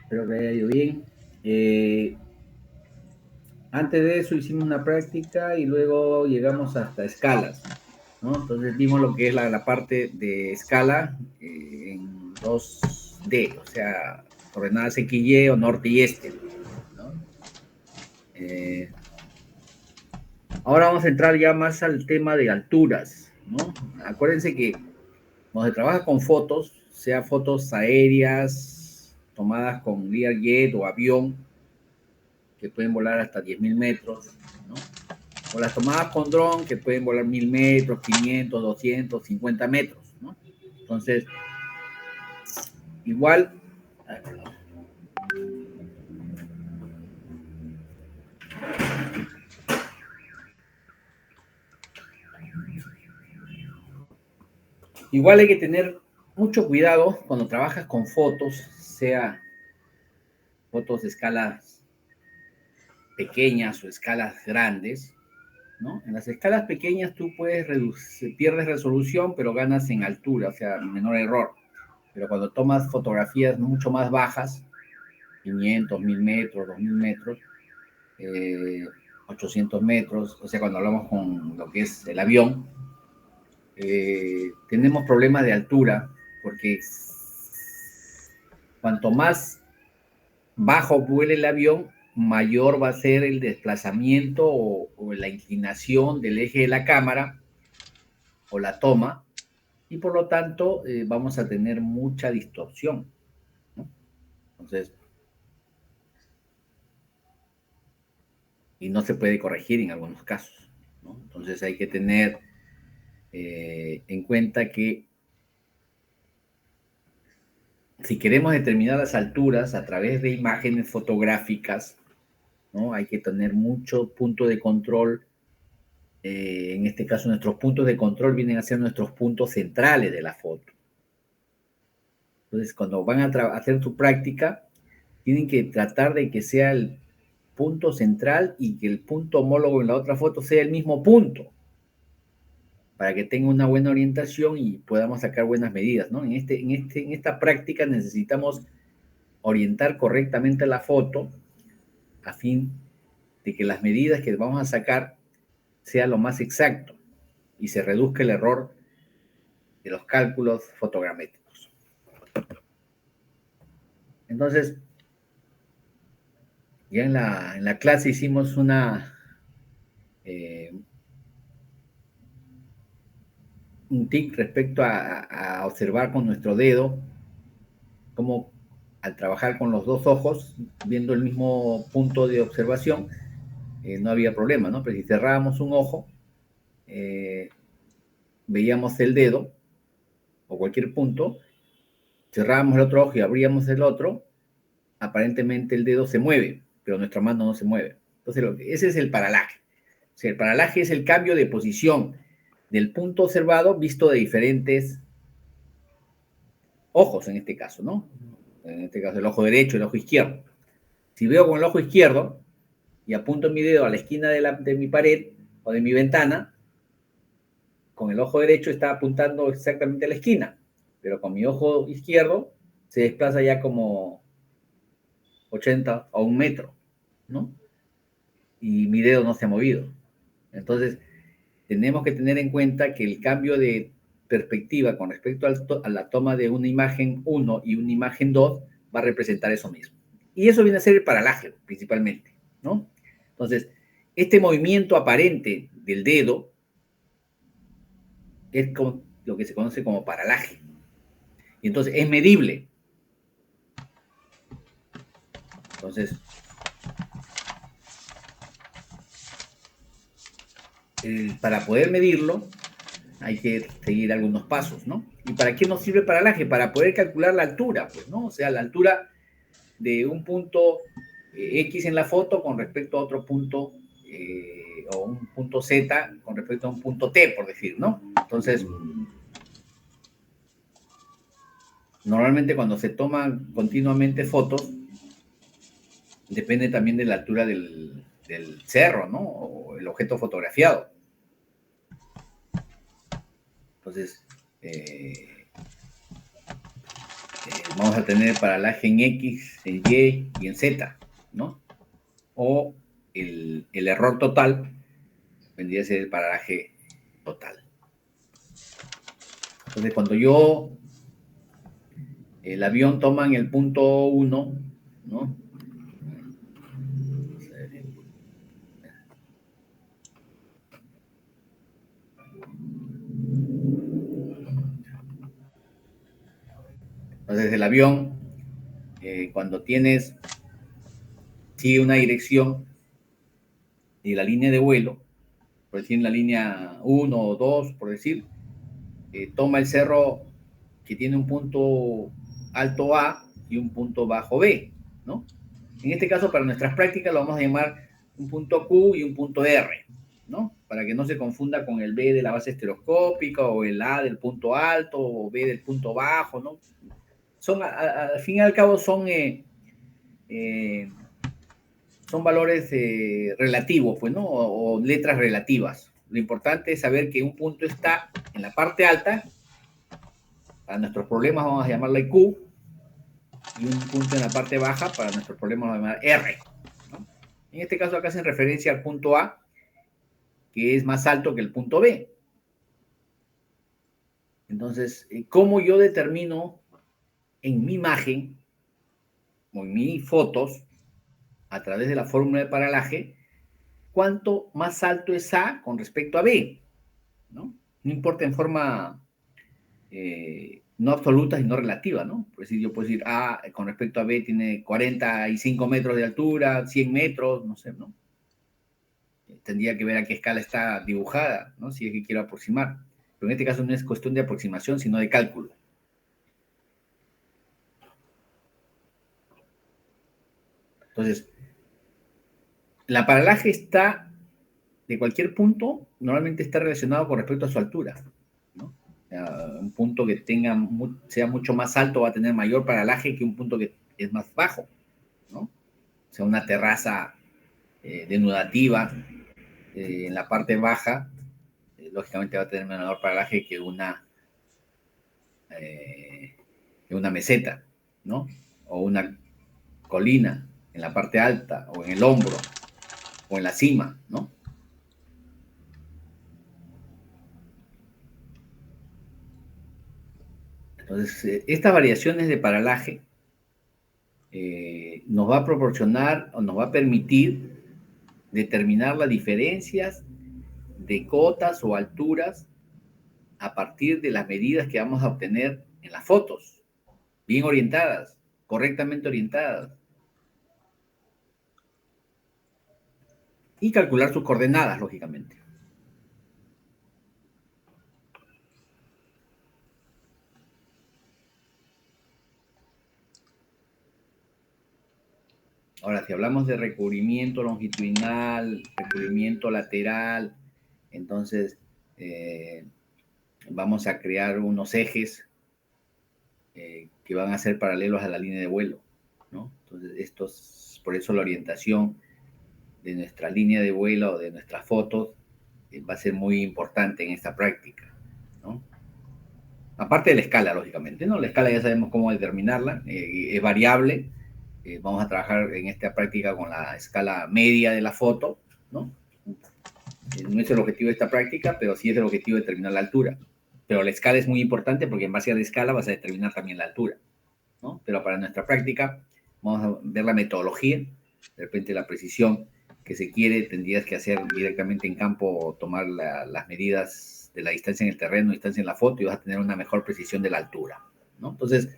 Espero que haya ido bien. Eh, Antes de eso hicimos una práctica y luego llegamos hasta escalas, ¿no? Entonces vimos lo que es la parte de escala en 2D, o sea, coordenadas X, Y o norte y este, ¿no? Eh, Ahora vamos a entrar ya más al tema de alturas, ¿no? Acuérdense que cuando se trabaja con fotos, sea fotos aéreas, tomadas con Learjet o avión, que pueden volar hasta 10.000 metros, ¿no? O las tomadas con dron, que pueden volar 1.000 metros, 500, 250 metros, ¿no? Entonces, igual, igual hay que tener mucho cuidado cuando trabajas con fotos, sea fotos de escalas pequeñas o escalas grandes, ¿no? En las escalas pequeñas tú puedes reducir, pierdes resolución, pero ganas en altura, o sea, menor error. Pero cuando tomas fotografías mucho más bajas, 500, 1000 metros, 2000 metros, eh, 800 metros, o sea, cuando hablamos con lo que es el avión, tenemos problemas de altura, porque cuanto más bajo vuele el avión, mayor va a ser el desplazamiento o la inclinación del eje de la cámara o la toma, y por lo tanto vamos a tener mucha distorsión, ¿no? Entonces, y no se puede corregir en algunos casos, ¿no? Entonces hay que tener en cuenta que si queremos determinar las alturas a través de imágenes fotográficas, ¿no? Hay que tener mucho punto de control. En este caso, nuestros puntos de control vienen a ser nuestros puntos centrales de la foto. Entonces, cuando van a hacer su práctica, tienen que tratar de que sea el punto central y que el punto homólogo en la otra foto sea el mismo punto, para que tenga una buena orientación y podamos sacar buenas medidas, ¿no? En esta práctica necesitamos orientar correctamente la foto a fin de que las medidas que vamos a sacar sea lo más exacto y se reduzca el error de los cálculos fotogramétricos. Entonces, ya en la clase hicimos eh, un tic respecto a observar con nuestro dedo cómo al trabajar con los dos ojos, viendo el mismo punto de observación, no había problema, ¿no? Pero si cerrábamos un ojo, eh, veíamos el dedo o cualquier punto, cerrábamos el otro ojo y abríamos el otro, aparentemente el dedo se mueve, pero nuestra mano no se mueve. Entonces, ese es el paralaje. O sea, el paralaje es el cambio de posición del punto observado visto de diferentes ojos, en este caso, ¿no? En este caso, el ojo derecho y el ojo izquierdo. Si veo con el ojo izquierdo y apunto mi dedo a la esquina de mi pared o de mi ventana, con el ojo derecho está apuntando exactamente a la esquina, pero con mi ojo izquierdo se desplaza ya como 80 o 1 metro, ¿no? Y mi dedo no se ha movido. Entonces, tenemos que tener en cuenta que el cambio de perspectiva con respecto a la toma de una imagen 1 y una imagen 2 va a representar eso mismo. Y eso viene a ser el paralaje, principalmente, ¿no? Entonces, este movimiento aparente del dedo es lo que se conoce como paralaje. Y entonces es medible. Entonces, para poder medirlo, hay que seguir algunos pasos, ¿no? ¿Y para qué nos sirve el paralaje? Para poder calcular la altura, pues, ¿no? O sea, la altura de un punto X en la foto con respecto a otro punto o un punto Z con respecto a un punto T, por decir, ¿no? Entonces, normalmente cuando se toman continuamente fotos, depende también de la altura del cerro, ¿no? O el objeto fotografiado. Entonces, vamos a tener paralaje en X, en Y y en Z, ¿no? O el error total vendría a ser el paralaje total. Entonces, cuando el avión toma en el punto 1, ¿no? Entonces, el avión, cuando sigue una dirección y la línea de vuelo, por decir en la línea 1 o 2, por decir, toma el cerro que tiene un punto alto A y un punto bajo B, ¿no? En este caso, para nuestras prácticas, lo vamos a llamar un punto Q y un punto R, ¿no? Para que no se confunda con el B de la base estereoscópica o el A del punto alto o B del punto bajo, ¿no? Al fin y al cabo, son valores relativos, pues, ¿no? O letras relativas. Lo importante es saber que un punto está en la parte alta. Para nuestros problemas vamos a llamarle Q, y un punto en la parte baja. Para nuestros problemas vamos a llamar R, ¿no? En este caso acá hacen referencia al punto A, que es más alto que el punto B. Entonces, ¿cómo yo determino en mi imagen o en mis fotos, a través de la fórmula de paralaje, cuánto más alto es A con respecto a B? ¿No? No importa en forma no absoluta, sino relativa, ¿no? Por decir, yo puedo decir A con respecto a B tiene 45 metros de altura, 100 metros, no sé, ¿no? Tendría que ver a qué escala está dibujada, ¿no? Si es que quiero aproximar. Pero en este caso no es cuestión de aproximación, sino de cálculo. Entonces, la paralaje está de cualquier punto, normalmente está relacionado con respecto a su altura, ¿no? Un punto que sea mucho más alto va a tener mayor paralaje que un punto que es más bajo, ¿no? O sea, una terraza denudativa en la parte baja, lógicamente va a tener menor paralaje que una meseta, ¿no? O una colina en la parte alta, o en el hombro, o en la cima, ¿no? Entonces, estas variaciones de paralaje nos va a proporcionar o nos va a permitir determinar las diferencias de cotas o alturas a partir de las medidas que vamos a obtener en las fotos, bien orientadas, correctamente orientadas. Y calcular sus coordenadas, lógicamente. Ahora, si hablamos de recubrimiento longitudinal, recubrimiento lateral, entonces vamos a crear unos ejes que van a ser paralelos a la línea de vuelo, ¿no? Entonces, por eso la orientación de nuestra línea de vuelo o de nuestras fotos va a ser muy importante en esta práctica, ¿no? Aparte de la escala, lógicamente, ¿no? La escala ya sabemos cómo determinarla, es variable. Vamos a trabajar en esta práctica con la escala media de la foto, ¿no? No es el objetivo de esta práctica, pero sí es el objetivo de determinar la altura. Pero la escala es muy importante porque en base a la escala vas a determinar también la altura, ¿no? Pero para nuestra práctica vamos a ver la metodología, de repente la precisión que se quiere, tendrías que hacer directamente en campo o tomar las medidas de la distancia en el terreno, distancia en la foto, y vas a tener una mejor precisión de la altura, ¿no? Entonces,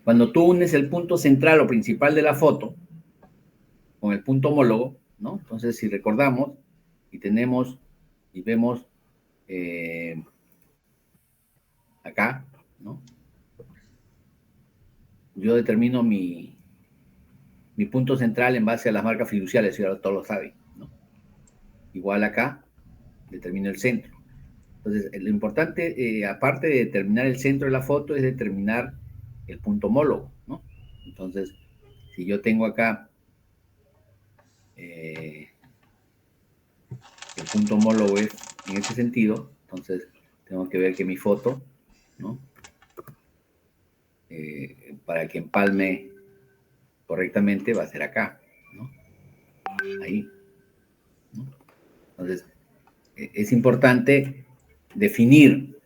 cuando tú unes el punto central o principal de la foto con el punto homólogo, ¿no? Entonces, si recordamos y vemos acá, ¿no? Yo determino mi punto central en base a las marcas fiduciales, y ahora todos lo saben, ¿no? Igual acá, determino el centro. Entonces, lo importante, aparte de determinar el centro de la foto, es determinar el punto homólogo, ¿no? Entonces, si yo tengo acá el punto homólogo es en ese sentido, entonces tengo que ver que mi foto, ¿no? Para que empalme correctamente va a ser acá, ¿no? Ahí, ¿no? Entonces, es importante definir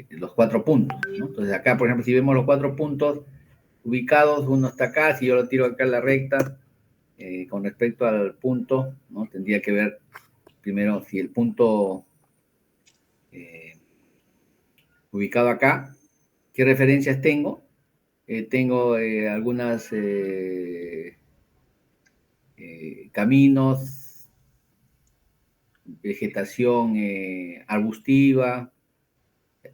los 4 puntos, ¿no? Entonces acá, por ejemplo, si vemos los 4 puntos ubicados, uno está acá, si yo lo tiro acá en la recta, con respecto al punto, ¿no? Tendría que ver primero si el punto ubicado acá, ¿qué referencias tengo? Tengo algunas caminos, vegetación arbustiva,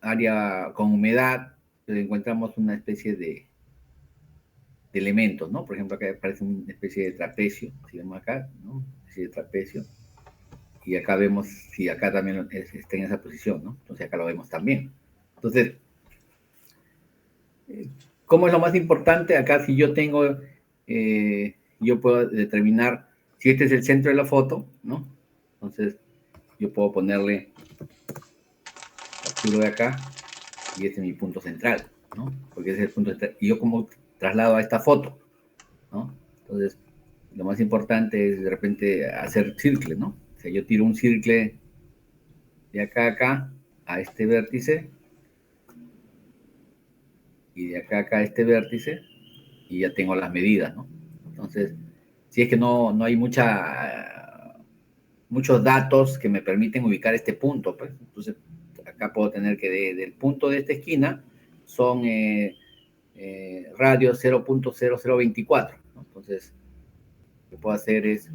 área con humedad, entonces encontramos una especie de elementos, ¿no? Por ejemplo, acá aparece una especie de trapecio, si vemos acá, ¿no? Una especie de trapecio. Y acá vemos si acá también está en esa posición, ¿no? Entonces acá lo vemos también. Entonces, ¿cómo es lo más importante? Acá si yo tengo, yo puedo determinar si este es el centro de la foto, ¿no? Entonces, yo puedo ponerle capturo de acá y este es mi punto central, ¿no? Porque ese es el punto central. Y yo como traslado a esta foto, ¿no? Entonces, lo más importante es de repente hacer circle, ¿no? O sea, yo tiro un circle de acá a acá a este vértice y de acá a acá a este vértice y ya tengo las medidas, ¿no? Entonces, si es que no hay muchos datos que me permiten ubicar este punto, pues, entonces acá puedo tener que del punto de esta esquina son radios 0.0024, ¿no? Entonces, lo que puedo hacer es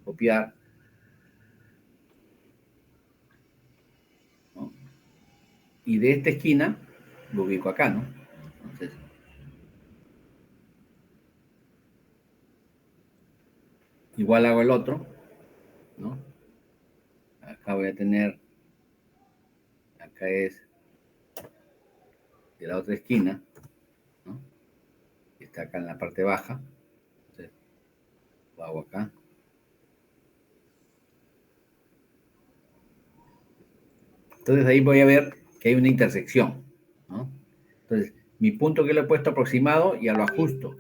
copiar, ¿no? Y de esta esquina lo ubico acá, ¿no? Entonces, igual hago el otro, ¿no? Acá voy a tener, acá es de la otra esquina, ¿no? Está acá en la parte baja, entonces lo hago acá. Entonces ahí voy a ver que hay una intersección, ¿no? Entonces, mi punto que lo he puesto aproximado ya lo ajusto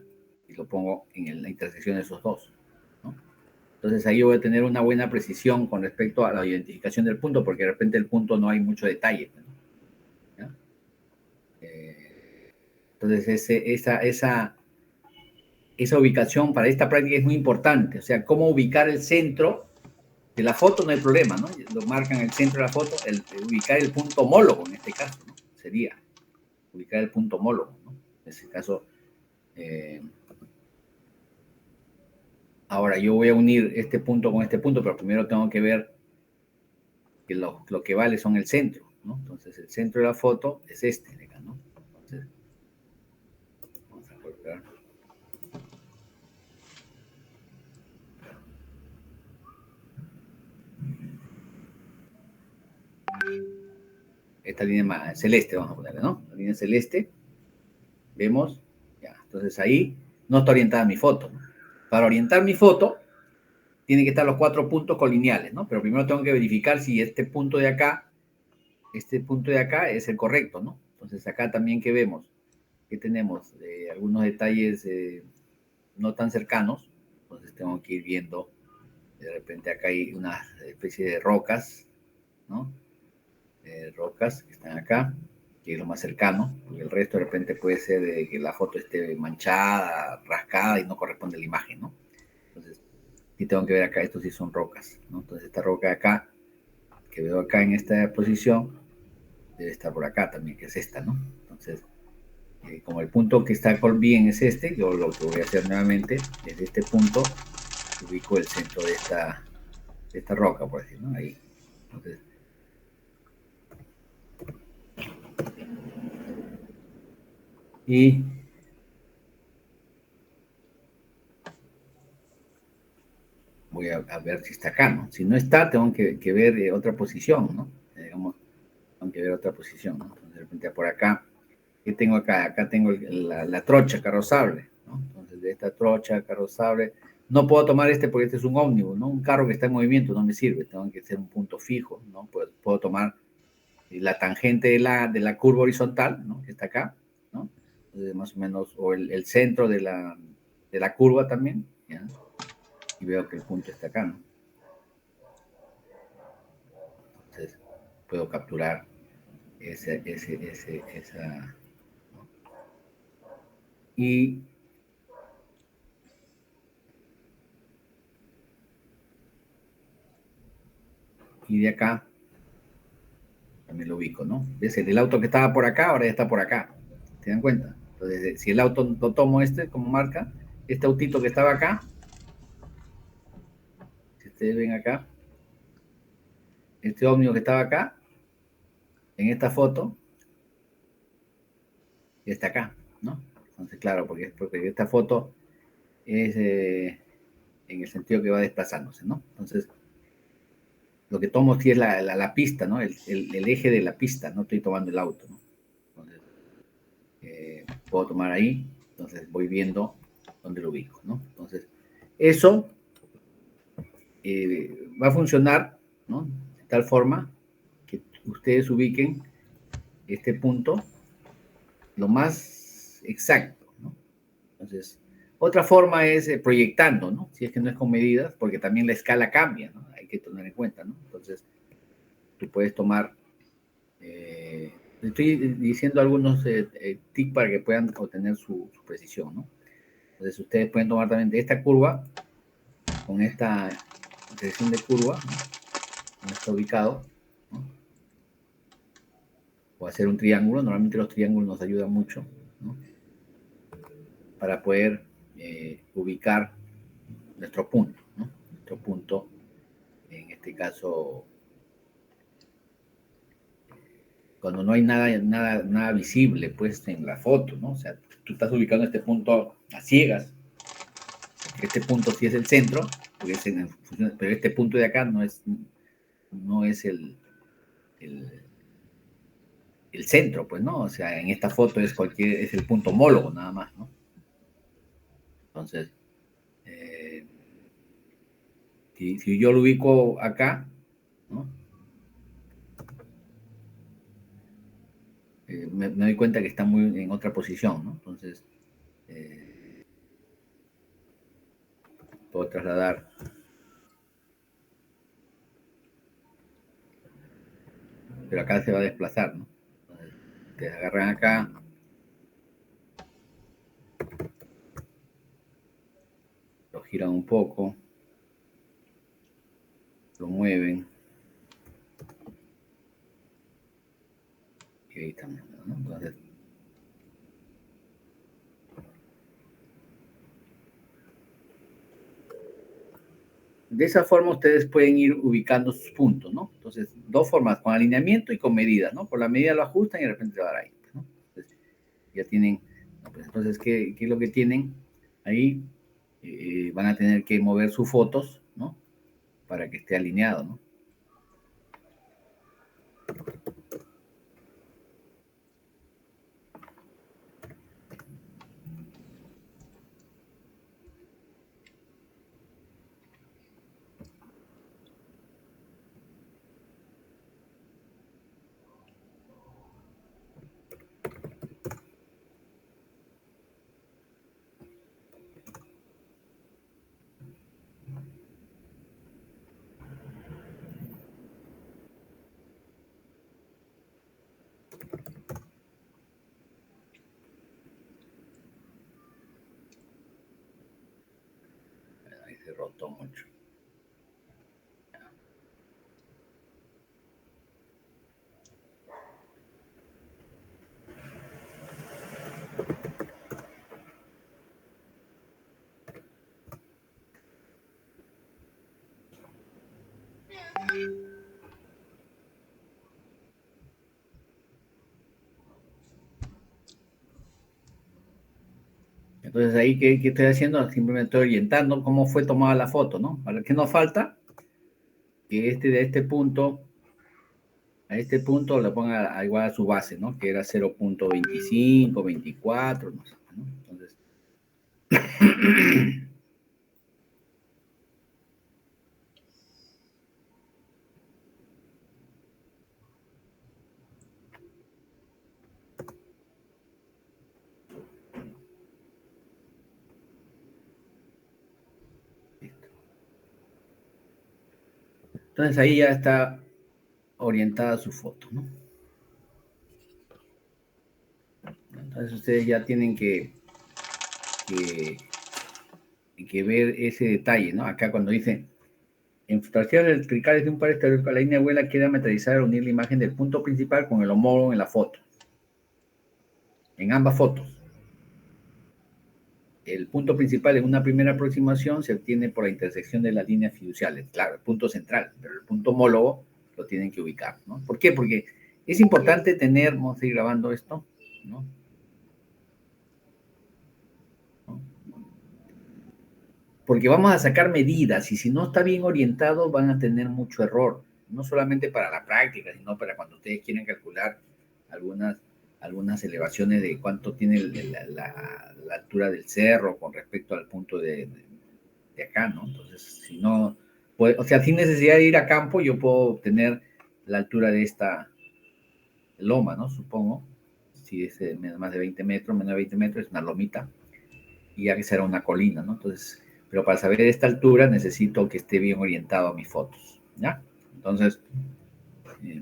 y lo pongo en la intersección de esos dos, ¿no? Entonces ahí voy a tener una buena precisión con respecto a la identificación del punto, porque de repente el punto no hay mucho detalle, ¿no? ¿Ya? Entonces esa ubicación para esta práctica es muy importante, o sea, cómo ubicar el centro de la foto no hay problema, ¿no? Lo marcan el centro de la foto, ubicar el punto homólogo en este caso, ¿no? Sería ubicar el punto homólogo, ¿no? En ese caso, ahora yo voy a unir este punto con este punto, pero primero tengo que ver que lo que vale son el centro, ¿no? Entonces el centro de la foto es este, ¿no? Entonces, vamos a colocar. Esta línea celeste, vamos a ponerle, ¿no? La línea celeste, vemos, ya, entonces ahí no está orientada mi foto, ¿no? Para orientar mi foto, tienen que estar los 4 puntos colineales, ¿no? Pero primero tengo que verificar si este punto de acá es el correcto, ¿no? Entonces acá también que vemos, que tenemos algunos detalles no tan cercanos, entonces tengo que ir viendo, de repente acá hay una especie de rocas, ¿no? Rocas que están acá, que es lo más cercano, porque el resto de repente puede ser de que la foto esté manchada, rascada y no corresponde a la imagen, ¿no? Entonces, sí tengo que ver acá, estos sí son rocas, ¿no? Entonces esta roca de acá, que veo acá en esta posición, debe estar por acá también, que es esta, ¿no? Entonces, como el punto que está bien es este, yo lo que voy a hacer nuevamente, desde este punto, ubico el centro de esta roca, por decir, ¿no? Ahí. Entonces, y voy a ver si está acá, ¿no? Si no está, tengo que ver otra posición, ¿no? Digamos, tengo que ver otra posición, ¿no? Entonces, de repente por acá, ¿qué tengo acá? Acá tengo la trocha carrozable, ¿no? Entonces, de esta trocha carrozable No puedo tomar este porque este es un ómnibus, ¿no? Un carro que está en movimiento no me sirve, tengo que ser un punto fijo, ¿no? Puedo tomar la tangente de la curva horizontal, ¿no? Que está acá, ¿no? Entonces, más o menos, o el centro de la curva también, ¿ya? Y veo que el punto está acá, ¿no? Entonces, puedo capturar esa, ¿no? Y de acá también lo ubico, ¿no? ¿Ves? El auto que estaba por acá, ahora ya está por acá. ¿Se dan cuenta? Entonces, si el auto lo tomo este como marca, este autito que estaba acá, si ustedes ven acá, este ómnibus que estaba acá, en esta foto, ya está acá, ¿no? Entonces, claro, porque esta foto es en el sentido que va desplazándose, ¿no? Entonces, lo que tomo sí es la pista, ¿no? El eje de la pista, no estoy tomando el auto, ¿no? Entonces, puedo tomar ahí, entonces voy viendo dónde lo ubico, ¿no? Entonces, eso va a funcionar, ¿no? De tal forma que ustedes ubiquen este punto lo más exacto, ¿no? Entonces, otra forma es proyectando, ¿no? Si es que no es con medidas, porque también la escala cambia, ¿no? Hay que tener en cuenta, ¿no? Entonces, tú puedes tomar, estoy diciendo algunos tips para que puedan obtener su precisión, ¿no? Entonces, ustedes pueden tomar también de esta curva, con esta dirección de curva, ¿no? Donde está ubicado, ¿no? O hacer un triángulo, normalmente los triángulos nos ayudan mucho, ¿no? Para poder ubicar nuestro punto, ¿no? Nuestro punto, en este caso, cuando no hay nada visible, pues, en la foto, ¿no? O sea, tú estás ubicando este punto a ciegas, este punto sí es el centro, porque es pero este punto de acá no es el centro, pues, ¿no? O sea, en esta foto es el punto homólogo, nada más, ¿no? Entonces, eh, si yo lo ubico acá, ¿no? Me doy cuenta que está muy en otra posición, ¿no? Entonces, puedo trasladar, pero acá se va a desplazar, ¿no? Entonces, te agarran acá, lo giran un poco, lo mueven, y ahí también, ¿no? Entonces, de esa forma ustedes pueden ir ubicando sus puntos, ¿no? Entonces, dos formas, con alineamiento y con medidas, ¿no? Por la medida lo ajustan y de repente se va a dar ahí, ¿no? Entonces, ya tienen, no, pues, entonces, ¿qué es lo que tienen? Ahí van a tener que mover sus fotos, ¿no? Para que esté alineado, ¿no? Ahí se rotó mucho. Entonces ahí, ¿qué estoy haciendo? Simplemente estoy orientando cómo fue tomada la foto, ¿no? Para que nos falta que de este punto a este punto le ponga igual a su base, ¿no? Que era 0.25, 24, no sé, ¿no? Entonces, Entonces ahí ya está orientada su foto, ¿no? Entonces ustedes ya tienen que ver ese detalle, ¿no? Acá cuando dice, en fotografías verticales de un par exterior, la línea abuela queda metalizada al unir la imagen del punto principal con el homólogo en la foto. En ambas fotos. El punto principal en una primera aproximación se obtiene por la intersección de las líneas fiduciales. Claro, el punto central, pero el punto homólogo lo tienen que ubicar, ¿no? ¿Por qué? Porque es importante tener, vamos a ir grabando esto, ¿no? Porque vamos a sacar medidas y si no está bien orientado van a tener mucho error, no solamente para la práctica, sino para cuando ustedes quieren calcular algunas elevaciones de cuánto tiene la altura del cerro con respecto al punto de acá, ¿no? Entonces, si no, pues, o sea, sin necesidad de ir a campo, yo puedo obtener la altura de esta loma, ¿no? Supongo, si es más de 20 metros, menos de 20 metros, es una lomita, y ya que será una colina, ¿no? Entonces, pero para saber esta altura necesito que esté bien orientado a mis fotos, ¿ya? Entonces,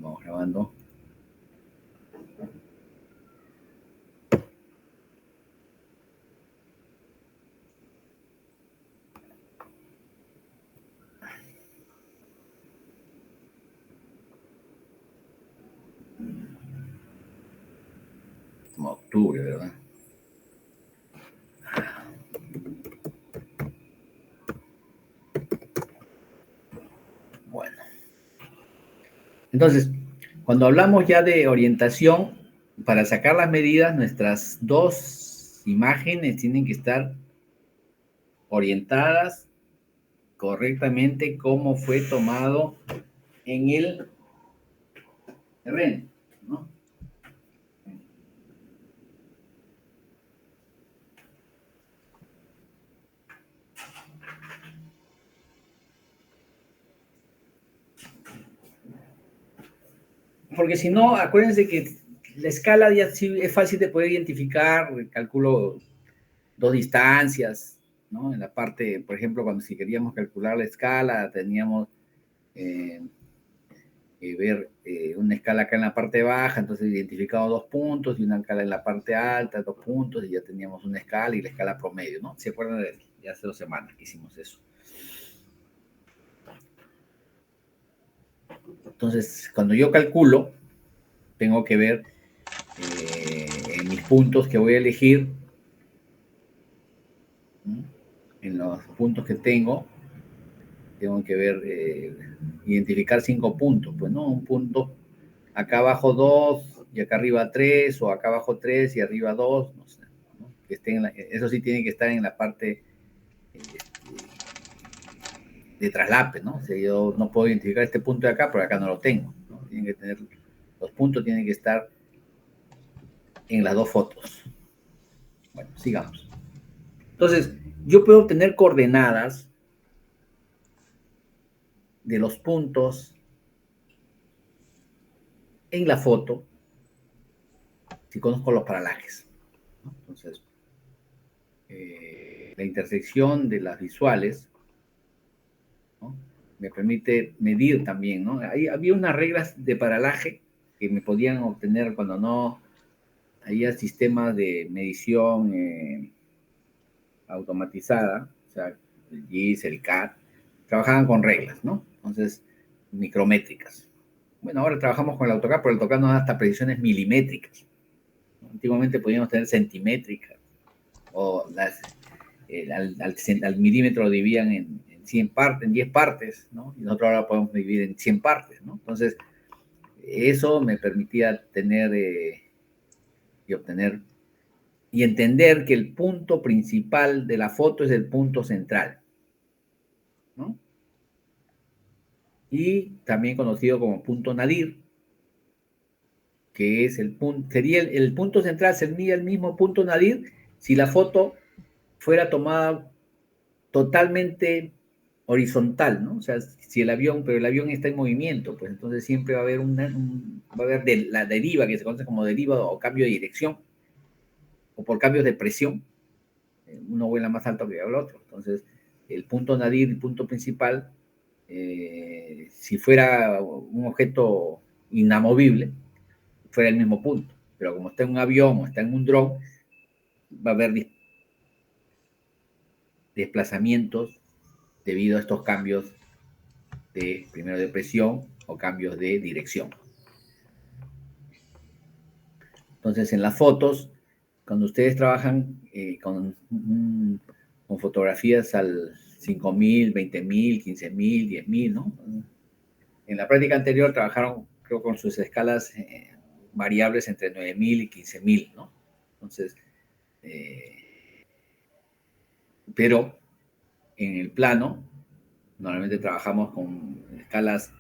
vamos grabando. Como octubre, ¿verdad? Bueno. Entonces, cuando hablamos ya de orientación, para sacar las medidas, nuestras dos imágenes tienen que estar orientadas correctamente como fue tomado en el terreno, ¿no? Porque si no, acuérdense que la escala ya sí es fácil de poder identificar, calculo dos distancias, ¿no? En la parte, por ejemplo, cuando si queríamos calcular la escala, teníamos ver una escala acá en la parte baja, entonces identificamos 2 puntos, y una escala en la parte alta, 2 puntos, y ya teníamos una escala y la escala promedio, ¿no? ¿Se acuerdan de ya hace 2 semanas que hicimos eso? Entonces, cuando yo calculo, tengo que ver en mis puntos que voy a elegir, ¿no? En los puntos que tengo que ver, identificar 5 puntos, pues, ¿no? Un punto, acá abajo 2 y acá arriba 3, o acá abajo 3 y arriba 2, no sé, ¿no? Que estén eso sí tiene que estar en la parte de traslape, ¿no? O sea, yo no puedo identificar este punto de acá, pero acá no lo tengo, ¿no? Tienen que tener, los puntos tienen que estar en las dos fotos. Bueno, sigamos. Entonces, yo puedo obtener coordenadas de los puntos en la foto si conozco los paralajes, ¿no? Entonces, la intersección de las visuales, ¿no? Me permite medir también, ¿no? Había unas reglas de paralaje que me podían obtener cuando no había sistemas de medición automatizada, o sea, el GIS, el CAD, trabajaban con reglas, ¿no? Entonces, micrométricas. Bueno, ahora trabajamos con el AutoCAD, pero el AutoCAD nos da hasta precisiones milimétricas. Antiguamente podíamos tener centimétricas, o al milímetro lo dividían en 100 partes, en 10 partes, ¿no? Y nosotros ahora podemos dividir en 100 partes, ¿no? Entonces, eso me permitía tener y obtener y entender que el punto principal de la foto es el punto central, ¿no? Y también conocido como punto nadir, que es el punto, sería el punto central, sería el mismo punto nadir si la foto fuera tomada totalmente horizontal, ¿no? O sea, si el avión, pero el avión está en movimiento, pues entonces siempre va a haber va a haber la deriva, que se conoce como deriva o cambio de dirección, o por cambios de presión, uno vuela más alto que el otro. Entonces, el punto nadir, el punto principal, si fuera un objeto inamovible, fuera el mismo punto. Pero como está en un avión o está en un dron, va a haber desplazamientos debido a estos cambios primero de presión o cambios de dirección. Entonces, en las fotos, cuando ustedes trabajan con fotografías al 5.000, 20.000, 15.000, 10.000, ¿no? En la práctica anterior trabajaron, creo, con sus escalas variables entre 9.000 y 15.000, ¿no? Entonces, pero en el plano, normalmente trabajamos con escalas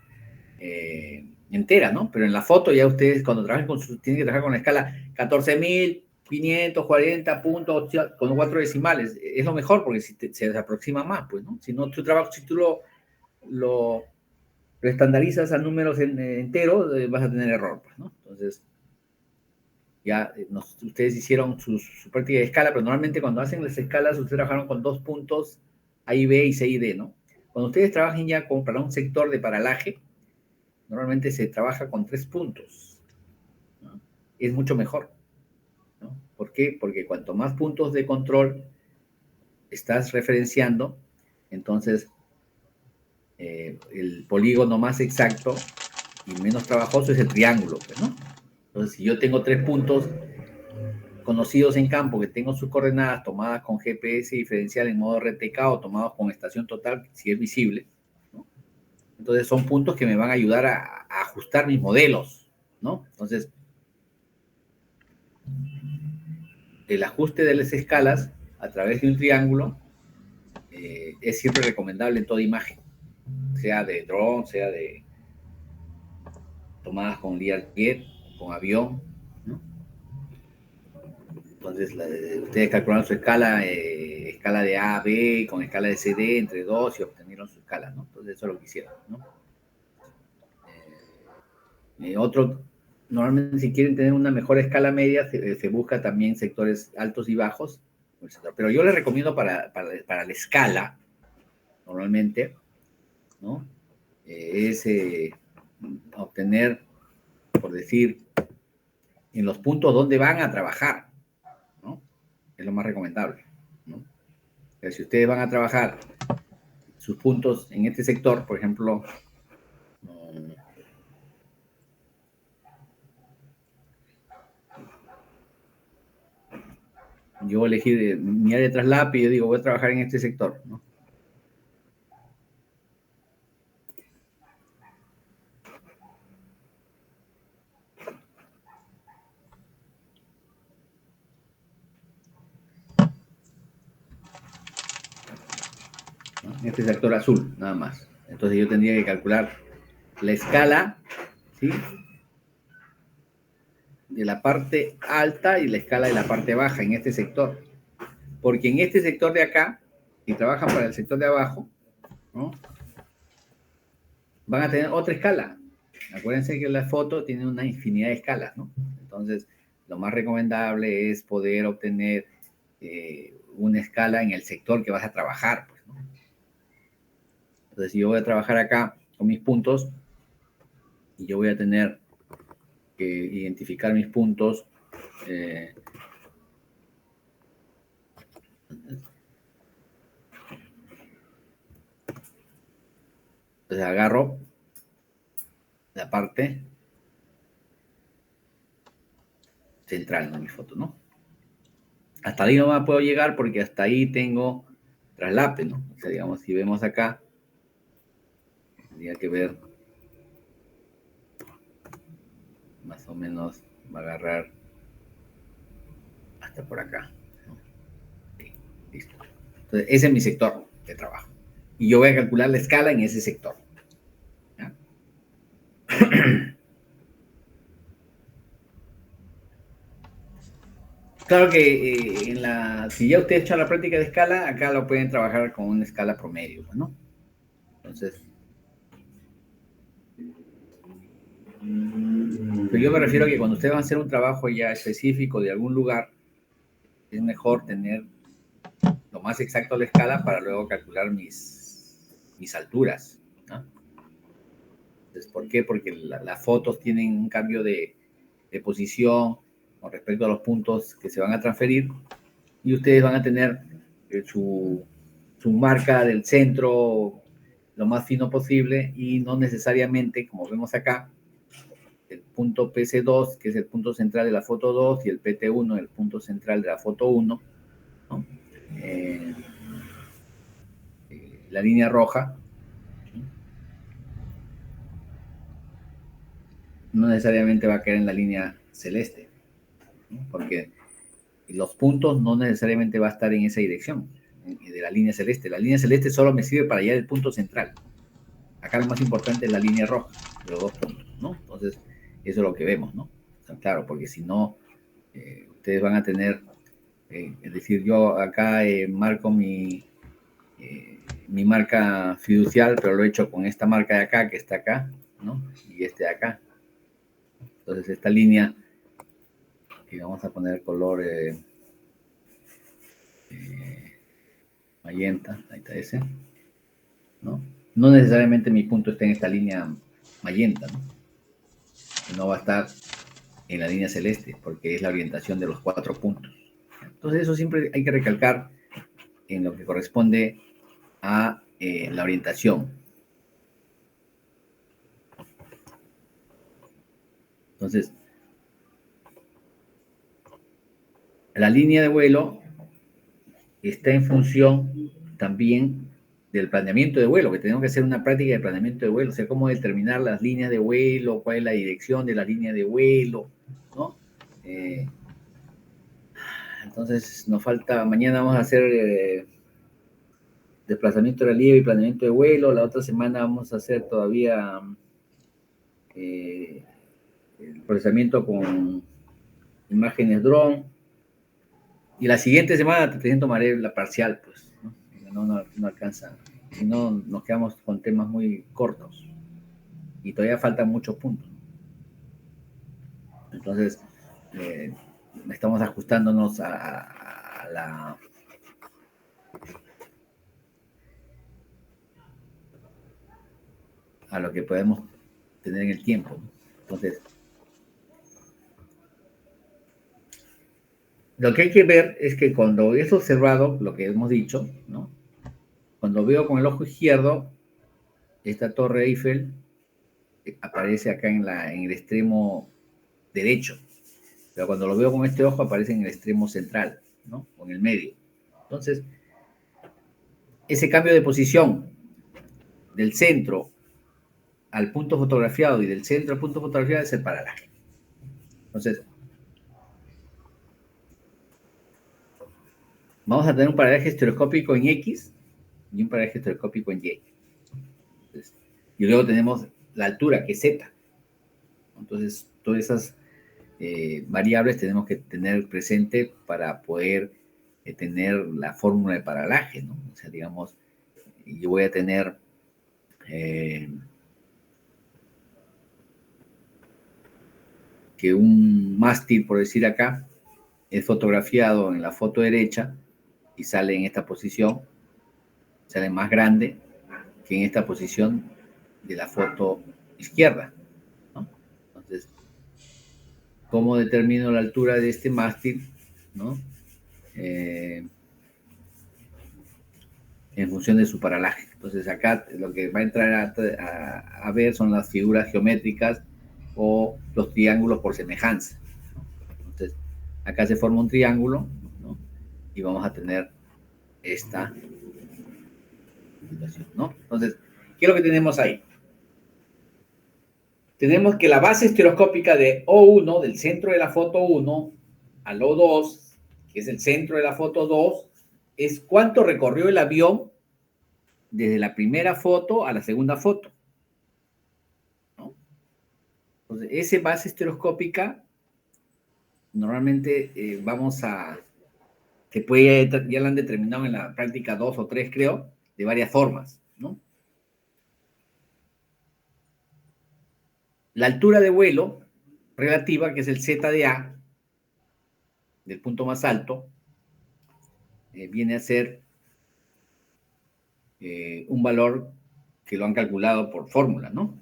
enteras, ¿no? Pero en la foto ya ustedes cuando trabajan tienen que trabajar con la escala 14.540 puntos con 4 decimales. Es lo mejor porque se aproxima más, pues, ¿no? Si no, tu trabajo, si tú lo estandarizas a números enteros, vas a tener error, pues, ¿no? Entonces, ya ustedes hicieron su práctica de escala, pero normalmente cuando hacen las escalas, ustedes trabajaron con 2 puntos A y B y C y D, ¿no? Cuando ustedes trabajen ya para un sector de paralaje, normalmente se trabaja con 3 puntos, ¿no? Es mucho mejor, ¿no? ¿Por qué? Porque cuanto más puntos de control estás referenciando, entonces el polígono más exacto y menos trabajoso es el triángulo, pues, ¿no? Entonces, si yo tengo 3 puntos conocidos en campo, que tengo sus coordenadas tomadas con GPS diferencial en modo RTK o tomados con estación total, si es visible, ¿no? Entonces son puntos que me van a ayudar a ajustar mis modelos, ¿no? Entonces, el ajuste de las escalas a través de un triángulo es siempre recomendable en toda imagen, sea de dron, sea de tomadas con Learjet, con avión, ¿no? Entonces, ustedes calcularon su escala, escala de A a B, con escala de CD entre 2 y obtenieron su escala, ¿no? Entonces, eso es lo que hicieron, ¿no? Otro, normalmente si quieren tener una mejor escala media, se busca también sectores altos y bajos, pero yo les recomiendo para la escala, normalmente, ¿no? Es obtener, por decir, en los puntos donde van a trabajar, ¿no? Es lo más recomendable, ¿no? Pero si ustedes van a trabajar sus puntos en este sector, por ejemplo, yo elegí mi área de traslape y yo digo, voy a trabajar en este sector, ¿no? En este sector azul, nada más. Entonces yo tendría que calcular la escala, ¿sí? De la parte alta y la escala de la parte baja en este sector. Porque en este sector de acá, si trabajan para el sector de abajo, ¿no? Van a tener otra escala. Acuérdense que la foto tiene una infinidad de escalas, ¿no? Entonces, lo más recomendable es poder obtener una escala en el sector que vas a trabajar, pues, ¿no? Entonces, si yo voy a trabajar acá con mis puntos, y yo voy a tener que identificar mis puntos, entonces agarro la parte central de mi foto, ¿no? Hasta ahí no me puedo llegar porque hasta ahí tengo traslape, ¿no? O sea, digamos, si vemos acá, tendría que ver más o menos, va a agarrar hasta por acá, ¿no? Okay, listo. Entonces, ese es mi sector de trabajo. Y yo voy a calcular la escala en ese sector. ¿Ya? Claro que si ya ustedes echan la práctica de escala, acá lo pueden trabajar con una escala promedio, ¿no? Entonces, pero yo me refiero a que cuando ustedes van a hacer un trabajo ya específico de algún lugar, es mejor tener lo más exacto la escala para luego calcular mis alturas, ¿no? Entonces, ¿por qué? Porque las fotos tienen un cambio de posición con respecto a los puntos que se van a transferir y ustedes van a tener su marca del centro lo más fino posible y no necesariamente, como vemos acá, el punto PC2, que es el punto central de la foto 2, y el PT1, el punto central de la foto 1, ¿no? La línea roja no necesariamente va a caer en la línea celeste, ¿no? Porque los puntos no necesariamente va a estar en esa dirección de la línea celeste. La línea celeste solo me sirve para hallar el punto central. Acá lo más importante es la línea roja, de los dos puntos, ¿no? Entonces, eso es lo que vemos, ¿no? O sea, claro, porque si no, ustedes van a tener, es decir, yo acá marco mi marca fiducial, pero lo he hecho con esta marca de acá, que está acá, ¿no? Y este de acá. Entonces, esta línea, que vamos a poner color magenta, ahí está ese, ¿no? No necesariamente mi punto está en esta línea magenta, ¿no? No va a estar en la línea celeste, porque es la orientación de los 4 puntos. Entonces, eso siempre hay que recalcar en lo que corresponde a la orientación. Entonces, la línea de vuelo está en función también del planeamiento de vuelo, que tenemos que hacer una práctica de planeamiento de vuelo, o sea, cómo determinar las líneas de vuelo, cuál es la dirección de la línea de vuelo, ¿no? Entonces, nos falta, mañana vamos a hacer desplazamiento de relieve y planeamiento de vuelo, la otra semana vamos a hacer todavía el procesamiento con imágenes drone, y la siguiente semana te presento la parcial, pues, ¿no? No alcanza, si no nos quedamos con temas muy cortos y todavía faltan muchos puntos. Entonces, estamos ajustándonos a lo que podemos tener en el tiempo. Entonces, lo que hay que ver es que cuando es observado lo que hemos dicho, ¿no? Cuando veo con el ojo izquierdo, esta torre Eiffel aparece acá en el extremo derecho, pero cuando lo veo con este ojo aparece en el extremo central, ¿no? O en el medio. Entonces, ese cambio de posición del centro al punto fotografiado y del centro al punto fotografiado es el paralaje. Entonces, vamos a tener un paralaje estereoscópico en X y un paralaje estereoscópico en Y. Entonces, y luego tenemos la altura, que es Z. Entonces, todas esas variables tenemos que tener presente para poder tener la fórmula de paralaje, ¿no? O sea, digamos, yo voy a tener que un mástil, por decir acá, es fotografiado en la foto derecha y sale en esta posición, sale más grande que en esta posición de la foto izquierda, ¿no? Entonces, ¿cómo determino la altura de este mástil, ¿no? En función de su paralaje. Entonces, acá lo que va a entrar a ver son las figuras geométricas o los triángulos por semejanza. Entonces, acá se forma un triángulo, ¿no? Y vamos a tener esta situación, ¿no? Entonces, ¿qué es lo que tenemos ahí? Tenemos que la base estereoscópica de O1, del centro de la foto 1, al O2, que es el centro de la foto 2, es cuánto recorrió el avión desde la primera foto a la segunda foto, ¿no? Entonces, esa base estereoscópica normalmente vamos a, que puede, ya la han determinado en la práctica 2 o 3, creo, de varias formas, ¿no? La altura de vuelo relativa, que es el Z de A, del punto más alto, viene a ser un valor que lo han calculado por fórmula, ¿no?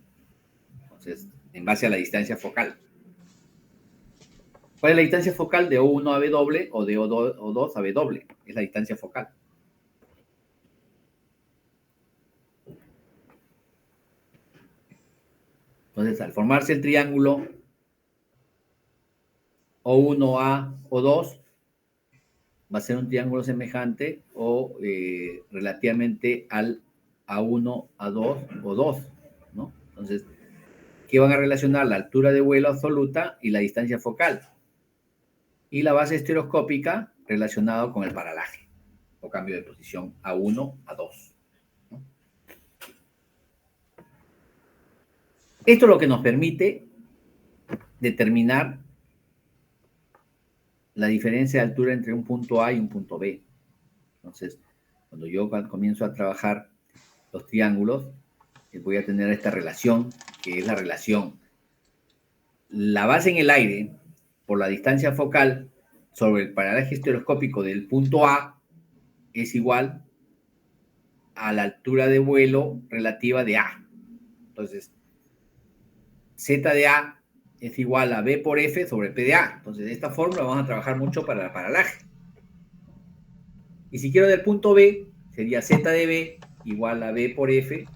Entonces, en base a la distancia focal. ¿Cuál es la distancia focal de O1 a B doble o de O2 a B doble? Es la distancia focal. Entonces, al formarse el triángulo O1 a O2, va a ser un triángulo semejante o relativamente al A1, A2 o 2, ¿no? Entonces, ¿qué van a relacionar? La altura de vuelo absoluta y la distancia focal. Y la base estereoscópica relacionado con el paralaje o cambio de posición A1, A2. ¿No? Esto es lo que nos permite determinar la diferencia de altura entre un punto A y un punto B. Entonces, cuando yo comienzo a trabajar los triángulos, voy a tener esta relación, que es la relación la base en el aire por la distancia focal sobre el paralaje estereoscópico del punto A es igual a la altura de vuelo relativa de A. Entonces, Z de A es igual a B por F sobre P de A. Entonces, de esta fórmula vamos a trabajar mucho para el paralaje. Y si quiero del punto B, sería Z de B igual a B por F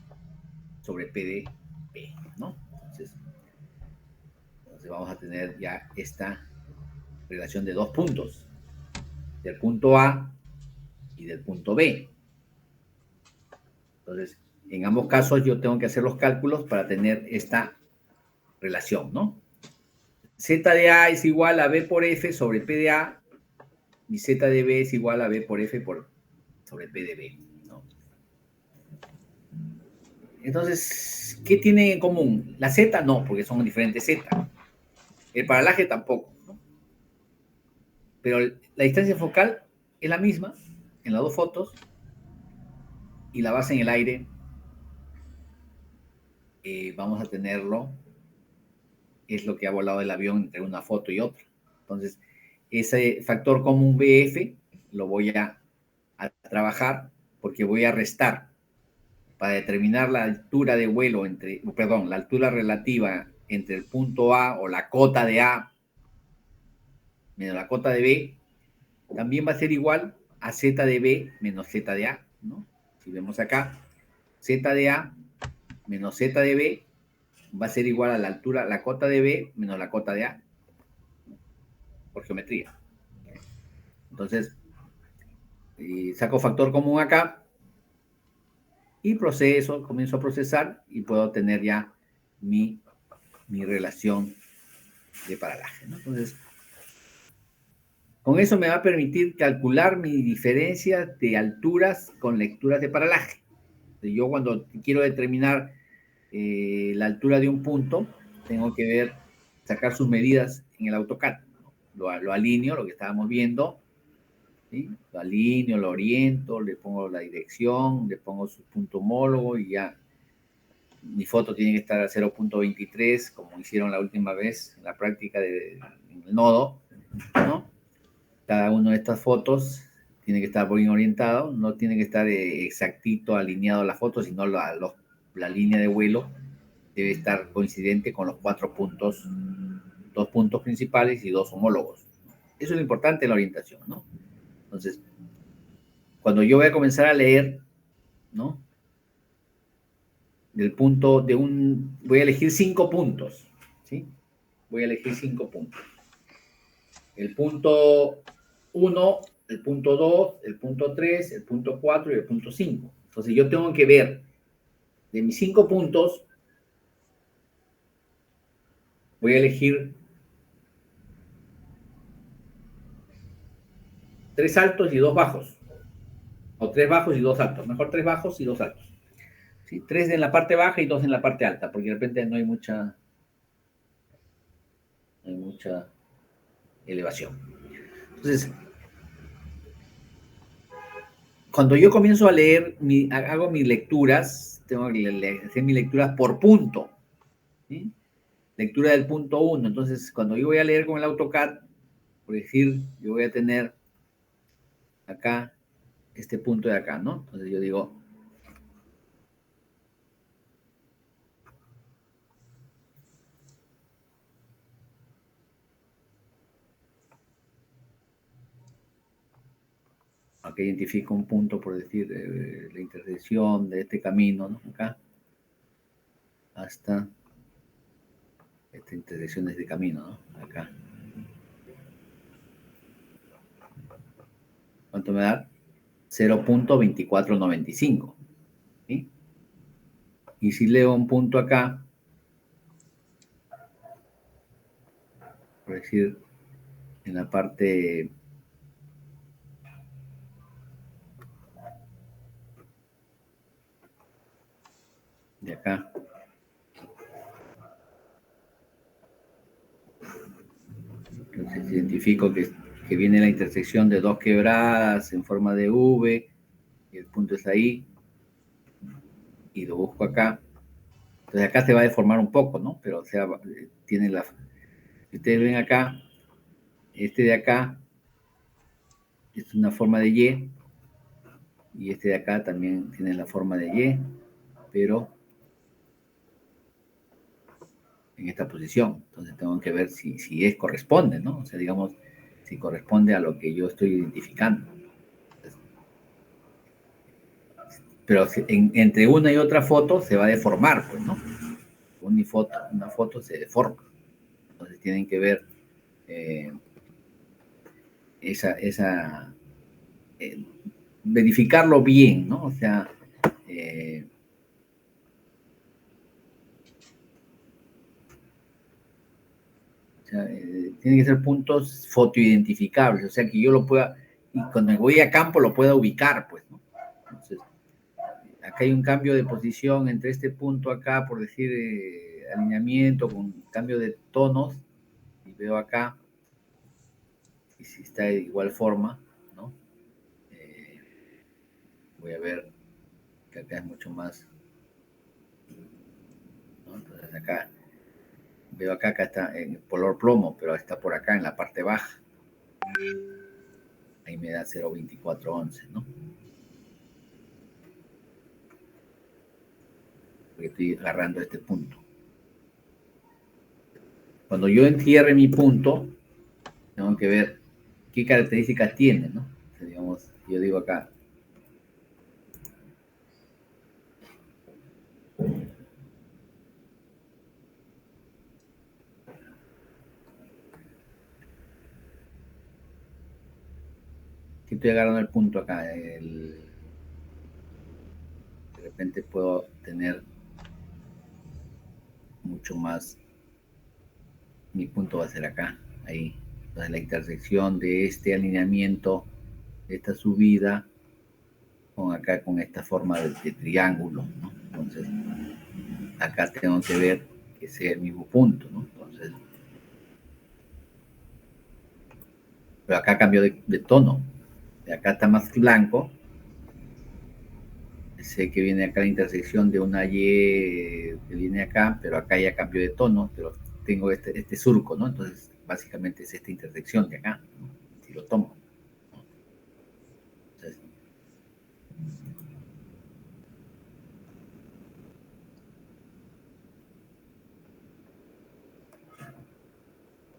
sobre P de B, ¿no? Entonces vamos a tener ya esta relación de dos puntos, del punto A y del punto B. Entonces, en ambos casos yo tengo que hacer los cálculos para tener esta relación, ¿no? Z de A es igual a B por F sobre P de A y Z de B es igual a B por F sobre P de B, ¿no? Entonces, ¿qué tienen en común? La Z no, porque son diferentes Z. El paralaje tampoco, ¿no? Pero la distancia focal es la misma en las dos fotos y la base en el aire vamos a tenerlo, es lo que ha volado el avión entre una foto y otra. Entonces, ese factor común BF lo voy a trabajar porque voy a restar para determinar la altura de vuelo la altura relativa entre el punto A o la cota de A menos la cota de B, también va a ser igual a Z de B menos Z de A, ¿no? Si vemos acá, Z de A menos Z de B va a ser igual a la altura, la cota de B menos la cota de A, por geometría. Entonces, saco factor común acá y comienzo a procesar y puedo tener ya mi relación de paralaje, ¿no? Entonces, con eso me va a permitir calcular mi diferencia de alturas con lecturas de paralaje. Yo cuando quiero determinar la altura de un punto, tengo que sacar sus medidas en el AutoCAD. Lo alineo, lo que estábamos viendo, ¿sí? Lo alineo, lo oriento, le pongo la dirección, le pongo su punto homólogo y ya. Mi foto tiene que estar a 0.23, como hicieron la última vez en la práctica en el nodo, ¿no? Cada una de estas fotos tiene que estar bien orientado, no tiene que estar exactito alineado a la foto, sino la línea de vuelo debe estar coincidente con los 4 puntos, 2 puntos principales y 2 homólogos. Eso es lo importante de la orientación, ¿no? Entonces, cuando yo voy a comenzar a leer, ¿no? Voy a elegir 5 puntos, ¿sí? Voy a elegir 5 puntos. El punto 1, el punto 2, el punto 3, el punto 4 y el punto 5. Entonces yo tengo que ver de mis 5 puntos, voy a elegir 3 altos y 2 bajos. O 3 bajos y 2 altos. Mejor 3 bajos y 2 altos. ¿Sí? 3 en la parte baja y 2 en la parte alta, porque de repente no hay mucha elevación. Entonces, cuando yo comienzo a leer, hago mis lecturas, tengo que hacer mis lecturas por punto. ¿Sí? Lectura del punto 1. Entonces, cuando yo voy a leer con el AutoCAD, por decir, yo voy a tener acá este punto de acá, ¿no? Entonces yo digo, Aquí identifico un punto, por decir, la intersección de este camino, ¿no? Acá, hasta esta intersección de este camino, ¿no? Acá. ¿Cuánto me da? 0.2495. ¿Sí? Y si leo un punto acá, por decir, en la parte de acá, entonces identifico que viene la intersección de dos quebradas en forma de V, y el punto es ahí, y lo busco acá. Entonces acá se va a deformar un poco, ¿no? Pero o sea, tiene la... Si ustedes ven acá, este de acá es una forma de y este de acá también tiene la forma de Y, pero en esta posición. Entonces tengo que ver si es corresponde, ¿no? O sea, digamos, si corresponde a lo que yo estoy identificando. Pero entre una y otra foto se va a deformar, pues, ¿no? Una foto se deforma. Entonces tienen que ver esa verificarlo bien, ¿no? O sea, tienen que ser puntos fotoidentificables, o sea, que yo lo pueda, y cuando me voy a campo lo pueda ubicar, pues, ¿no? Entonces, acá hay un cambio de posición entre este punto acá, por decir, alineamiento con cambio de tonos, y veo acá, y si está de igual forma, ¿no? Voy a ver que acá es mucho más, ¿no? Entonces acá, veo acá está en color plomo, pero está por acá en la parte baja. Ahí me da 0.2411, ¿no? Porque estoy agarrando este punto. Cuando yo entierre mi punto, tengo que ver qué características tiene, ¿no? O sea, digamos, yo digo acá, que estoy agarrando el punto acá, de repente puedo tener mucho más, mi punto va a ser acá, ahí. Entonces la intersección de este alineamiento, de esta subida, con acá, con esta forma de triángulo, ¿no? Entonces, acá tengo que ver que sea el mismo punto, ¿no? Entonces, pero acá cambió de tono, de acá está más blanco, sé que viene acá la intersección de una Y que viene acá, pero acá ya cambió de tono, pero tengo este surco, ¿no? Entonces, básicamente es esta intersección de acá, ¿no? Si lo tomo.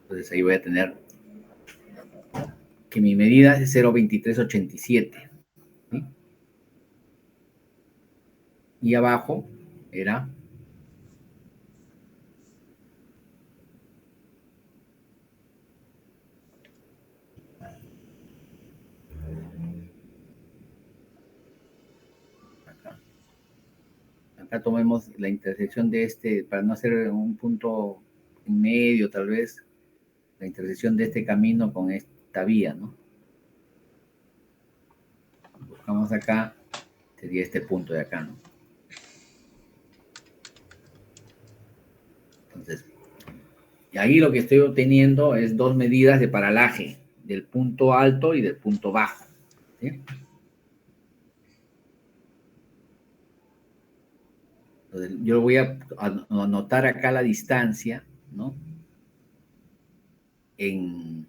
Entonces, ahí voy a tener que mi medida es 0.2387, ¿sí? Y abajo era acá. Acá tomemos la intersección de este, para no hacer un punto en medio, tal vez, la intersección de este camino con esta vía, ¿no? Buscamos acá, sería este punto de acá, ¿no? Entonces, ahí lo que estoy obteniendo es dos medidas de paralaje, del punto alto y del punto bajo, ¿sí? Entonces, yo voy a anotar acá la distancia, ¿no? En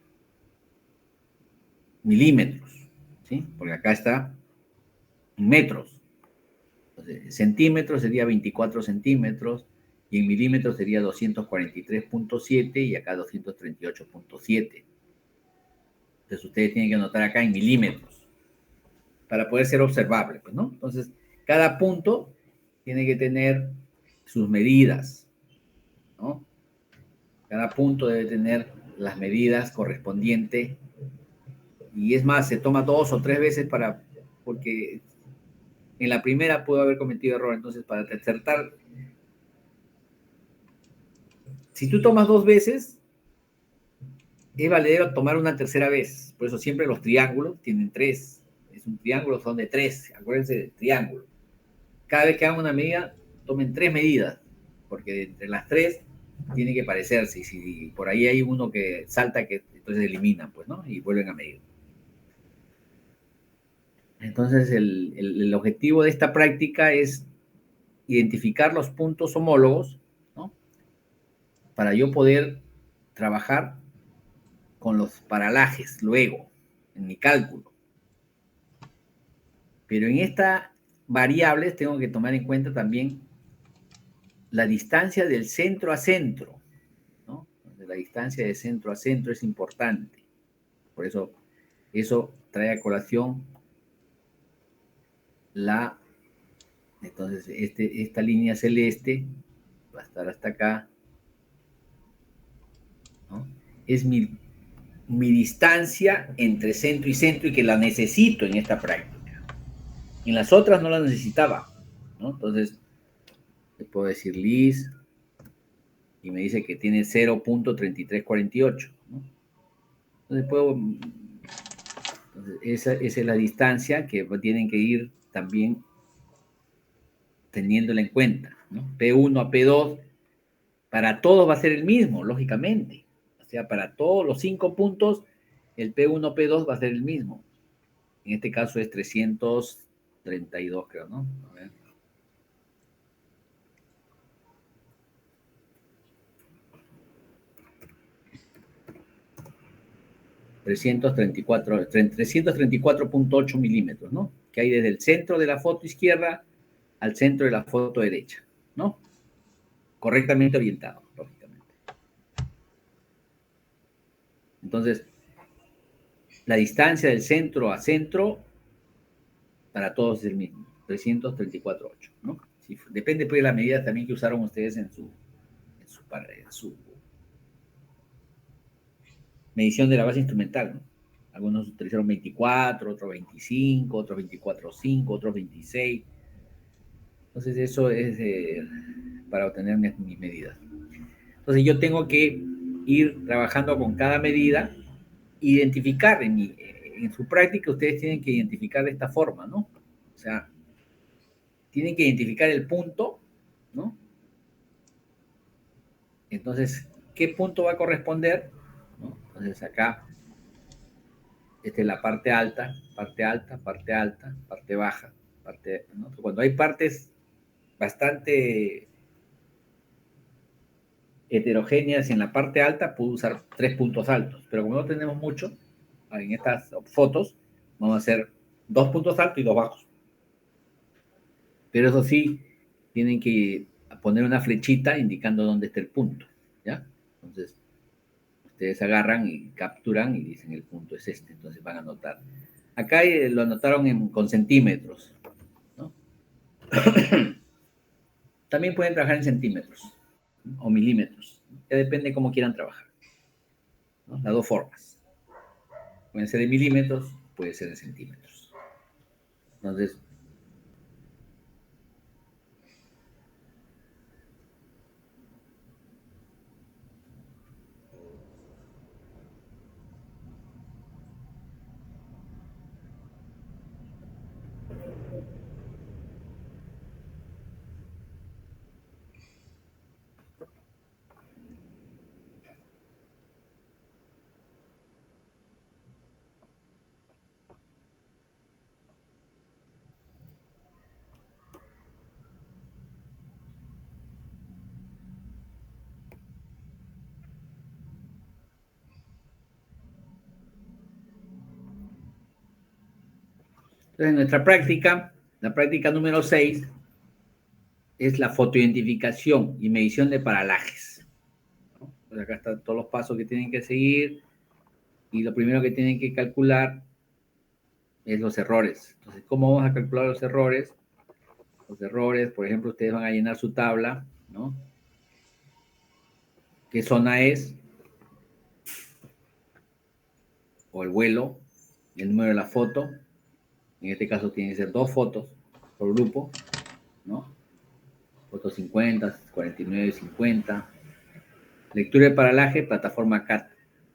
milímetros, ¿sí? Porque acá está en metros. Entonces, centímetros sería 24 centímetros y en milímetros sería 243.7 y acá 238.7. Entonces ustedes tienen que anotar acá en milímetros. para poder ser observable, pues, ¿no? Entonces, cada punto tiene que tener sus medidas, ¿no? Cada punto debe tener las medidas correspondientes, y es más, se toma 2 o 3 veces porque en la primera puedo haber cometido error. Entonces, para acertar, si tú tomas 2 veces, es valedero tomar una tercera vez. Por eso siempre los triángulos tienen 3. Es un triángulo, son de 3. Acuérdense del triángulo. Cada vez que hagan una medida, tomen 3 medidas, porque entre las 3 tiene que parecerse. Y si por ahí hay uno que salta, que entonces eliminan, pues, ¿no? Y vuelven a medir. Entonces, el objetivo de esta práctica es identificar los puntos homólogos, ¿no? Para yo poder trabajar con los paralajes luego, en mi cálculo. Pero en esta variable tengo que tomar en cuenta también la distancia del centro a centro, ¿no? La distancia de centro a centro es importante. Por eso trae a colación entonces esta línea celeste va a estar hasta acá, ¿no? Es mi distancia entre centro y centro, y que la necesito en esta práctica. En las otras no la necesitaba, ¿no? Entonces, le puedo decir Liz, y me dice que tiene 0.3348, ¿no? Entonces, esa es la distancia que tienen que ir también teniéndola en cuenta, ¿no? P1 a P2, para todos va a ser el mismo, lógicamente. O sea, para todos los 5 puntos, el P1, P2 va a ser el mismo. En este caso es 332, creo, ¿no? A ver. Trescientos treinta y cuatro 334.8 milímetros, ¿no? Que hay desde el centro de la foto izquierda al centro de la foto derecha, ¿no? Correctamente orientado, lógicamente. Entonces, la distancia del centro a centro para todos es el mismo, 334.8, ¿no? Sí, depende pues de la medida también que usaron ustedes en su medición de la base instrumental, ¿no? Algunos utilizaron 24, otros 25, otros 24.5, otros 26. Entonces eso es para obtener mis medidas. Entonces yo tengo que ir trabajando con cada medida, identificar en su práctica. Ustedes tienen que identificar de esta forma, ¿no? O sea, tienen que identificar el punto, ¿no? Entonces, ¿qué punto va a corresponder? ¿No? Entonces acá, esta es la parte alta, parte alta, parte alta, parte baja, parte, ¿no? Cuando hay partes bastante heterogéneas en la parte alta, puedo usar 3 puntos altos, pero como no tenemos mucho en estas fotos, vamos a hacer 2 puntos altos y 2 bajos. Pero eso sí, tienen que poner una flechita indicando dónde está el punto, ¿ya? Entonces, ustedes agarran y capturan y dicen el punto es este, entonces van a anotar. Acá lo anotaron con centímetros, ¿no? También pueden trabajar en centímetros, ¿no? O milímetros, ya depende cómo quieran trabajar, ¿no? Las dos formas. Pueden ser en milímetros, puede ser en centímetros. Entonces, en nuestra práctica, la práctica número 6 es la fotoidentificación y medición de paralajes, ¿no? Pues acá están todos los pasos que tienen que seguir, y lo primero que tienen que calcular es los errores. Entonces, ¿cómo vamos a calcular los errores? Los errores, por ejemplo, ustedes van a llenar su tabla, ¿no? ¿Qué zona es? O el vuelo, el número de la foto. En este caso tiene que ser 2 fotos por grupo, ¿no? Fotos 50, 49, 50. Lectura de paralaje, plataforma CAT.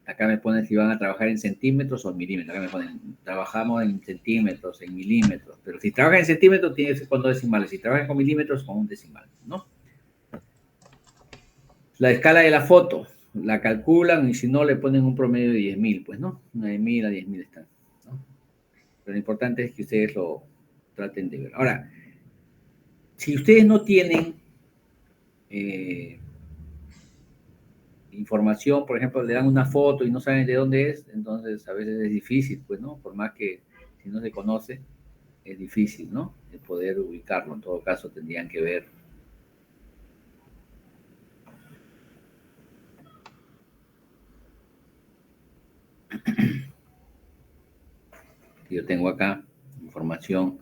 Acá me ponen si van a trabajar en centímetros o en milímetros. Acá me ponen, trabajamos en centímetros, en milímetros. Pero si trabajan en centímetros, tiene que ser con 2 decimales. Si trabajan con milímetros, con un decimal, ¿no? La escala de la foto, la calculan y si no, le ponen un promedio de 10.000, pues, ¿no? 9.000 a 10.000 están, ¿no? Pero lo importante es que ustedes lo traten de ver. Ahora, si ustedes no tienen información, por ejemplo, le dan una foto y no saben de dónde es, entonces a veces es difícil, pues, ¿no? Por más que si no se conoce, es difícil, ¿no? De poder ubicarlo. En todo caso, tendrían que ver. Yo tengo acá información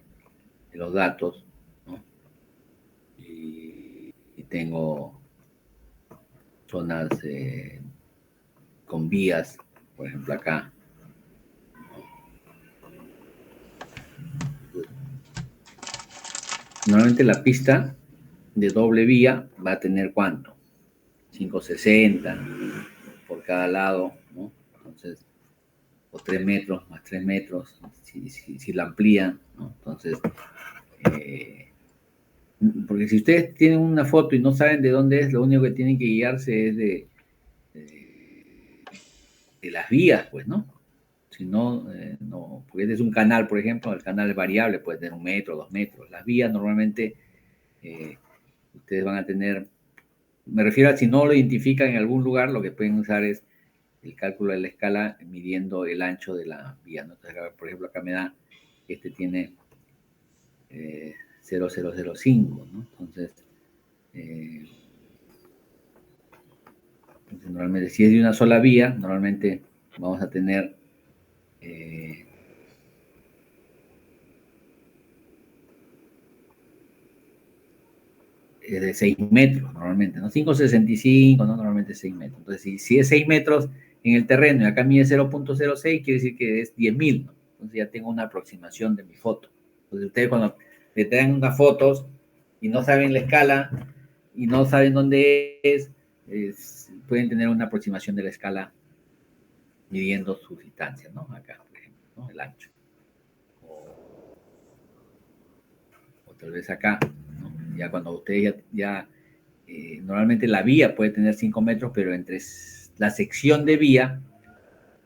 de los datos, ¿no? Y tengo zonas con vías, por ejemplo, acá. Normalmente la pista de doble vía va a tener ¿cuánto? 560 por cada lado, ¿no? Entonces, o 3 metros más 3 metros, si la amplían, ¿no? Entonces, porque si ustedes tienen una foto y no saben de dónde es, lo único que tienen que guiarse es de las vías, pues, ¿no? Si no, no, porque este es un canal, por ejemplo, el canal es variable, puede tener 1 metro, 2 metros. Las vías normalmente ustedes van a tener, me refiero a si no lo identifican en algún lugar, lo que pueden usar es el cálculo de la escala midiendo el ancho de la vía, ¿no? Entonces, por ejemplo, acá me da, este tiene 0,005, ¿no? Entonces, normalmente, si es de una sola vía, normalmente vamos a tener de 6 metros, normalmente, ¿no? 5,65, ¿no? Normalmente 6 metros. Entonces, si es 6 metros en el terreno y acá mide 0,06, quiere decir que es 10.000, ¿no? Entonces ya tengo una aproximación de mi foto. Entonces, ustedes cuando le traen unas fotos y no saben la escala y no saben dónde pueden tener una aproximación de la escala midiendo sus distancias, ¿no? Acá, por ejemplo, ¿no? El ancho. O tal vez acá, ¿no? Ya cuando ustedes normalmente la vía puede tener 5 metros, pero entre la sección de vía,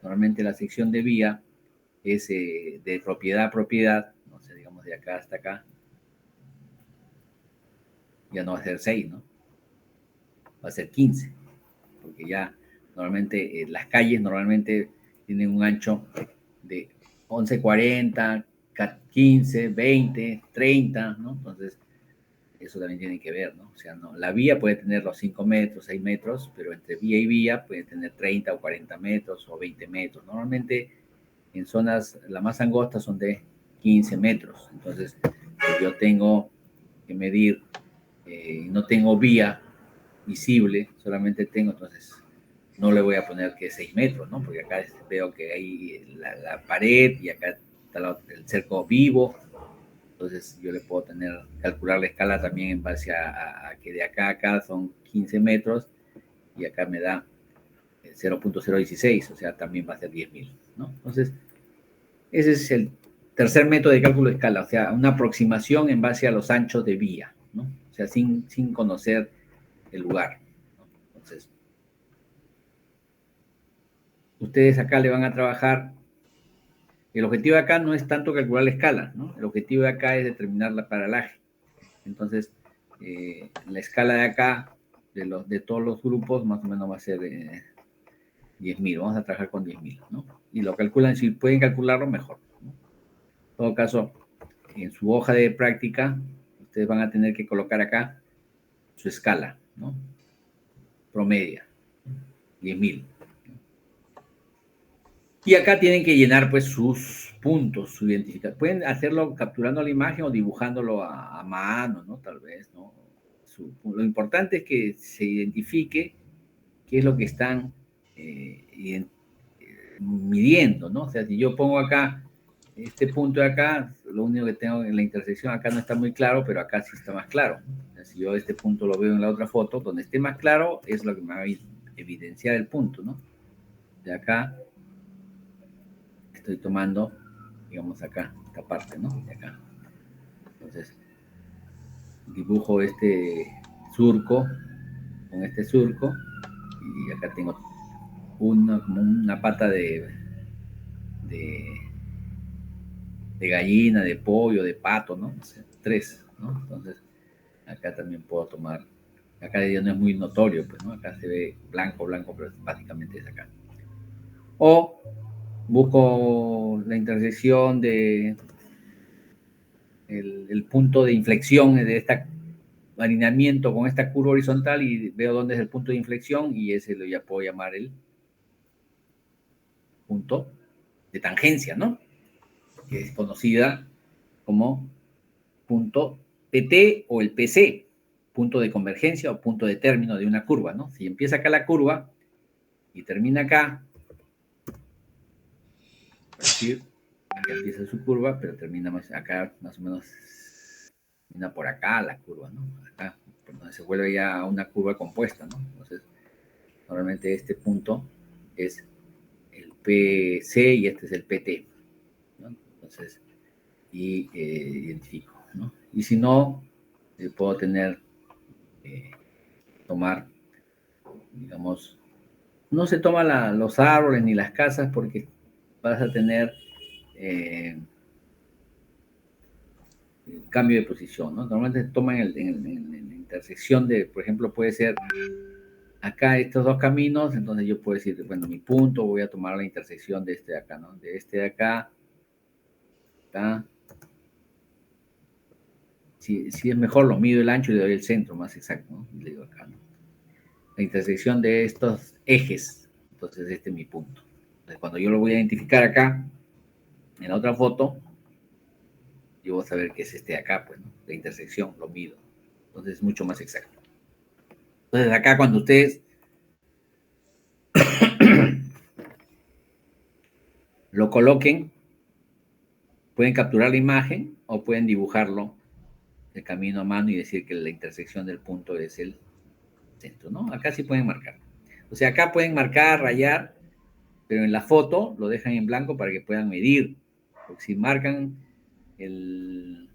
normalmente la sección de vía es de propiedad a propiedad, no sé, digamos de acá hasta acá, ya no va a ser 6, ¿no? Va a ser 15, porque ya normalmente las calles normalmente tienen un ancho de 11,40, 15, 20, 30, ¿no? Entonces, eso también tiene que ver, ¿no? O sea, no, la vía puede tener los 5 metros, 6 metros, pero entre vía y vía puede tener 30 o 40 metros o 20 metros. Normalmente en zonas, las más angostas son de 15 metros. Entonces, si yo tengo que medir, no tengo vía visible, solamente tengo, entonces no le voy a poner que 6 metros, ¿no? Porque acá veo que hay la pared y acá está el cerco vivo. Entonces yo le puedo calcular la escala también en base a que de acá a acá son 15 metros y acá me da 0,016, o sea, también va a ser 10.000, ¿no? Entonces, ese es el tercer método de cálculo de escala, o sea, una aproximación en base a los anchos de vía, ¿no? O sea, sin conocer el lugar, ¿no? Entonces, ustedes acá le van a trabajar. El objetivo de acá no es tanto calcular la escala, ¿no? El objetivo de acá es determinar la paralaje. Entonces, la escala de acá, de todos los grupos, más o menos va a ser 10.000. Vamos a trabajar con 10.000, ¿no? Y lo calculan, si pueden calcularlo, mejor, ¿no? En todo caso, en su hoja de práctica, ustedes van a tener que colocar acá su escala, ¿no? Promedia, 10.000. Y acá tienen que llenar pues sus puntos, su identificación. Pueden hacerlo capturando la imagen o dibujándolo a mano, ¿no? Tal vez, ¿no? Lo importante es que se identifique qué es lo que están midiendo, ¿no? O sea, si yo pongo acá este punto de acá, lo único que tengo en la intersección acá no está muy claro, pero acá sí está más claro. O sea, si yo este punto lo veo en la otra foto, donde esté más claro es lo que me va a evidenciar el punto, ¿no? De acá estoy tomando, digamos acá, esta parte, ¿no? De acá. Entonces, dibujo este surco con este surco y acá tengo como una pata de, de gallina, de pollo, de pato, ¿no? O sea, tres, ¿no? Entonces, acá también puedo tomar, acá ya no es muy notorio, pues, ¿no? Acá se ve blanco, blanco, pero básicamente es acá. O busco la intersección de el punto de inflexión de este alineamiento con esta curva horizontal y veo dónde es el punto de inflexión y ese lo ya puedo llamar el punto de tangencia, ¿no? Que es conocida como punto PT o el PC, punto de convergencia o punto de término de una curva, ¿no? Si empieza acá la curva y termina acá, es decir, acá empieza su curva, pero termina más acá, más o menos, termina por acá la curva, ¿no? Acá, donde se vuelve ya una curva compuesta, ¿no? Entonces, normalmente este punto es el PC y este es el PT, ¿no? Entonces, y identifico, ¿no? Y si no, puedo tener, tomar, digamos, no se toma los árboles ni las casas porque vas a tener cambio de posición, ¿no? Normalmente se toma en la intersección de, por ejemplo, puede ser acá estos dos caminos, entonces yo puedo decir, bueno, mi punto, voy a tomar la intersección de este de acá, ¿no? De este de acá, acá. Si es mejor, lo mido el ancho y le doy el centro más exacto, ¿no? Y le digo acá, ¿no? La intersección de estos ejes, entonces este es mi punto. Entonces, cuando yo lo voy a identificar acá, en la otra foto, yo voy a saber que es este de acá, pues, ¿no? La intersección, lo mido. Entonces es mucho más exacto. Entonces acá cuando ustedes lo coloquen, pueden capturar la imagen o pueden dibujarlo el camino a mano y decir que la intersección del punto es el centro, ¿no? Acá sí pueden marcar. O sea, acá pueden marcar, rayar, pero en la foto lo dejan en blanco para que puedan medir. Porque si marcan el...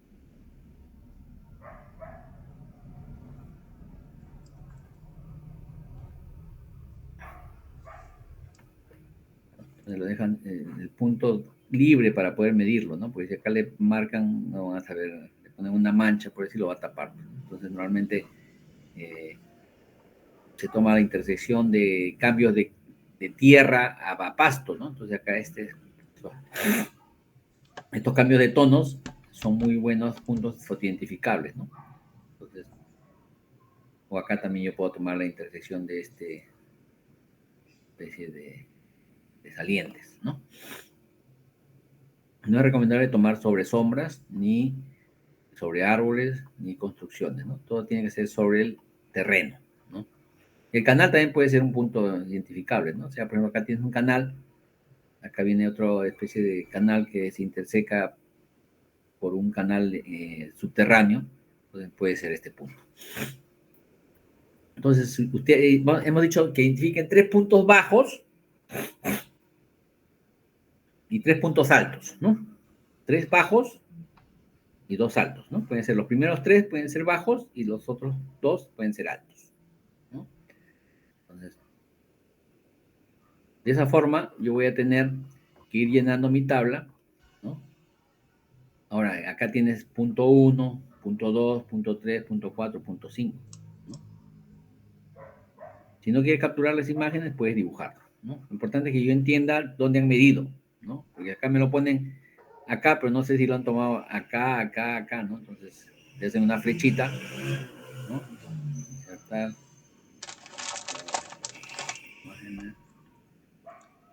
lo dejan el punto libre para poder medirlo, ¿no? Porque si acá le marcan, no van a saber, le ponen una mancha, por decirlo, va a tapar. Entonces, normalmente se toma la intersección de cambios de tierra a pasto, ¿no? Entonces, acá estos cambios de tonos son muy buenos puntos fotoidentificables, ¿no? Entonces, o acá también yo puedo tomar la intersección de este especie de salientes, ¿no? No es recomendable tomar sobre sombras, ni sobre árboles, ni construcciones, ¿no? Todo tiene que ser sobre el terreno, ¿no? El canal también puede ser un punto identificable, ¿no? O sea, por ejemplo, acá tienes un canal, acá viene otra especie de canal que se interseca por un canal subterráneo, entonces puede ser este punto. Entonces, hemos dicho que identifiquen 3 puntos bajos y 3 puntos altos, ¿no? 3 bajos y 2 altos, ¿no? Pueden ser los primeros 3 pueden ser bajos y los otros 2 pueden ser altos, ¿no? Entonces, de esa forma yo voy a tener que ir llenando mi tabla, ¿no? Ahora, acá tienes punto 1, punto 2, punto 3, punto 4, punto 5, ¿no? Si no quieres capturar las imágenes, puedes dibujarlo, ¿no? Lo importante es que yo entienda dónde han medido, ¿no? Porque acá me lo ponen acá, pero no sé si lo han tomado acá, acá, acá, ¿no? Entonces, le hacen una flechita, ¿no? Insertar imágenes,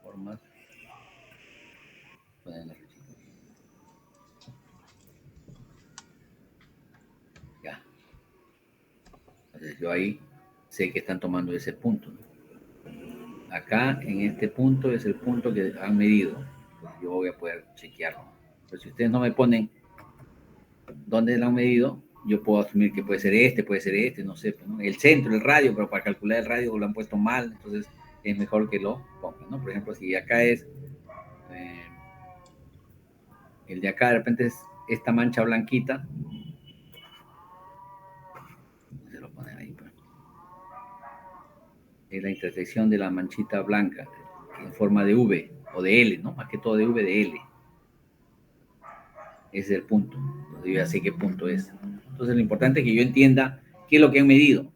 formas. yo ahí sé que están tomando ese punto, ¿no? Acá, en este punto, es el punto que han medido. Entonces, yo voy a poder chequearlo. Pero si ustedes no me ponen dónde lo han medido, yo puedo asumir que puede ser este, no sé, ¿no? El centro, el radio, pero para calcular el radio lo han puesto mal, entonces es mejor que lo pongan, ¿no? Por ejemplo, si acá es, el de acá de repente es esta mancha blanquita, se lo ponen ahí, pues. Es la intersección de la manchita blanca en forma de V o de L, ¿no? Más que todo de V, de L. Ese es el punto. Entonces yo ya sé qué punto es. Entonces lo importante es que yo entienda qué es lo que han medido.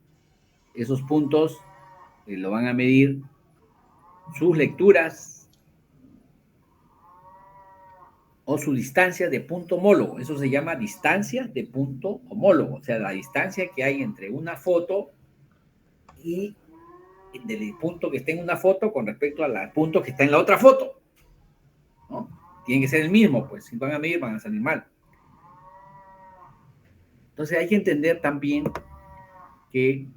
Esos puntos lo van a medir sus lecturas o su distancia de punto homólogo. Eso se llama distancia de punto homólogo. O sea, la distancia que hay entre una foto y del punto que está en una foto con respecto al punto que está en la otra foto, ¿no? Tiene que ser el mismo, pues si van a medir van a salir mal. Entonces hay que entender también que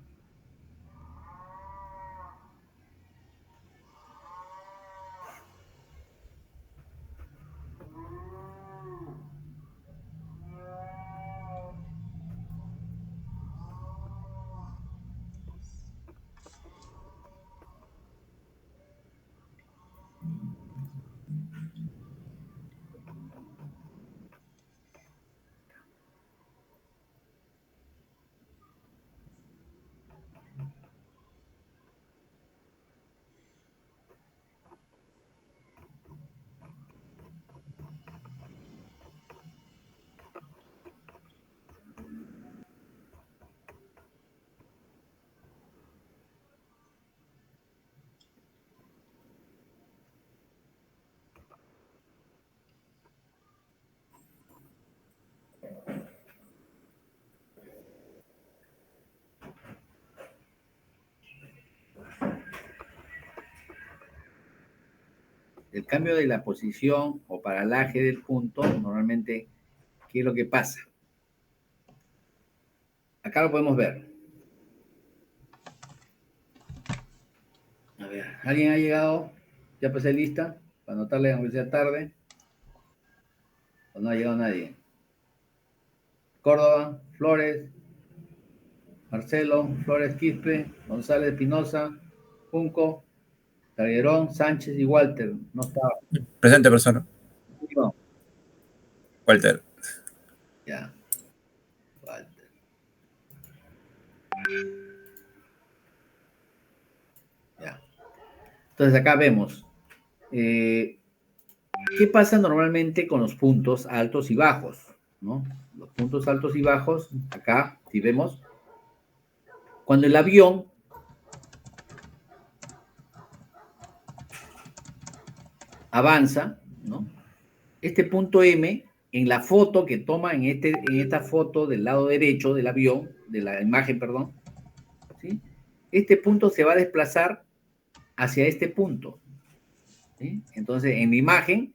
el cambio de la posición o paralaje del punto, normalmente, ¿qué es lo que pasa? Acá lo podemos ver. A ver, ¿alguien ha llegado? ¿Ya pasé lista? Para anotarle aunque sea tarde. ¿O no ha llegado nadie? Córdoba, Flores, Marcelo, Flores Quispe, González Pinoza, Junco, Calderón, Sánchez y Walter. No estaba. Presente, persona. No. Walter. Ya. Walter. Ya. Entonces acá vemos. ¿Qué pasa normalmente con los puntos altos y bajos? ¿No? Los puntos altos y bajos, acá, si vemos, cuando el avión avanza, ¿no? Este punto M, en la foto que toma en esta foto del lado derecho del avión, de la imagen, perdón, ¿sí? Este punto se va a desplazar hacia este punto, ¿sí? Entonces, en la imagen,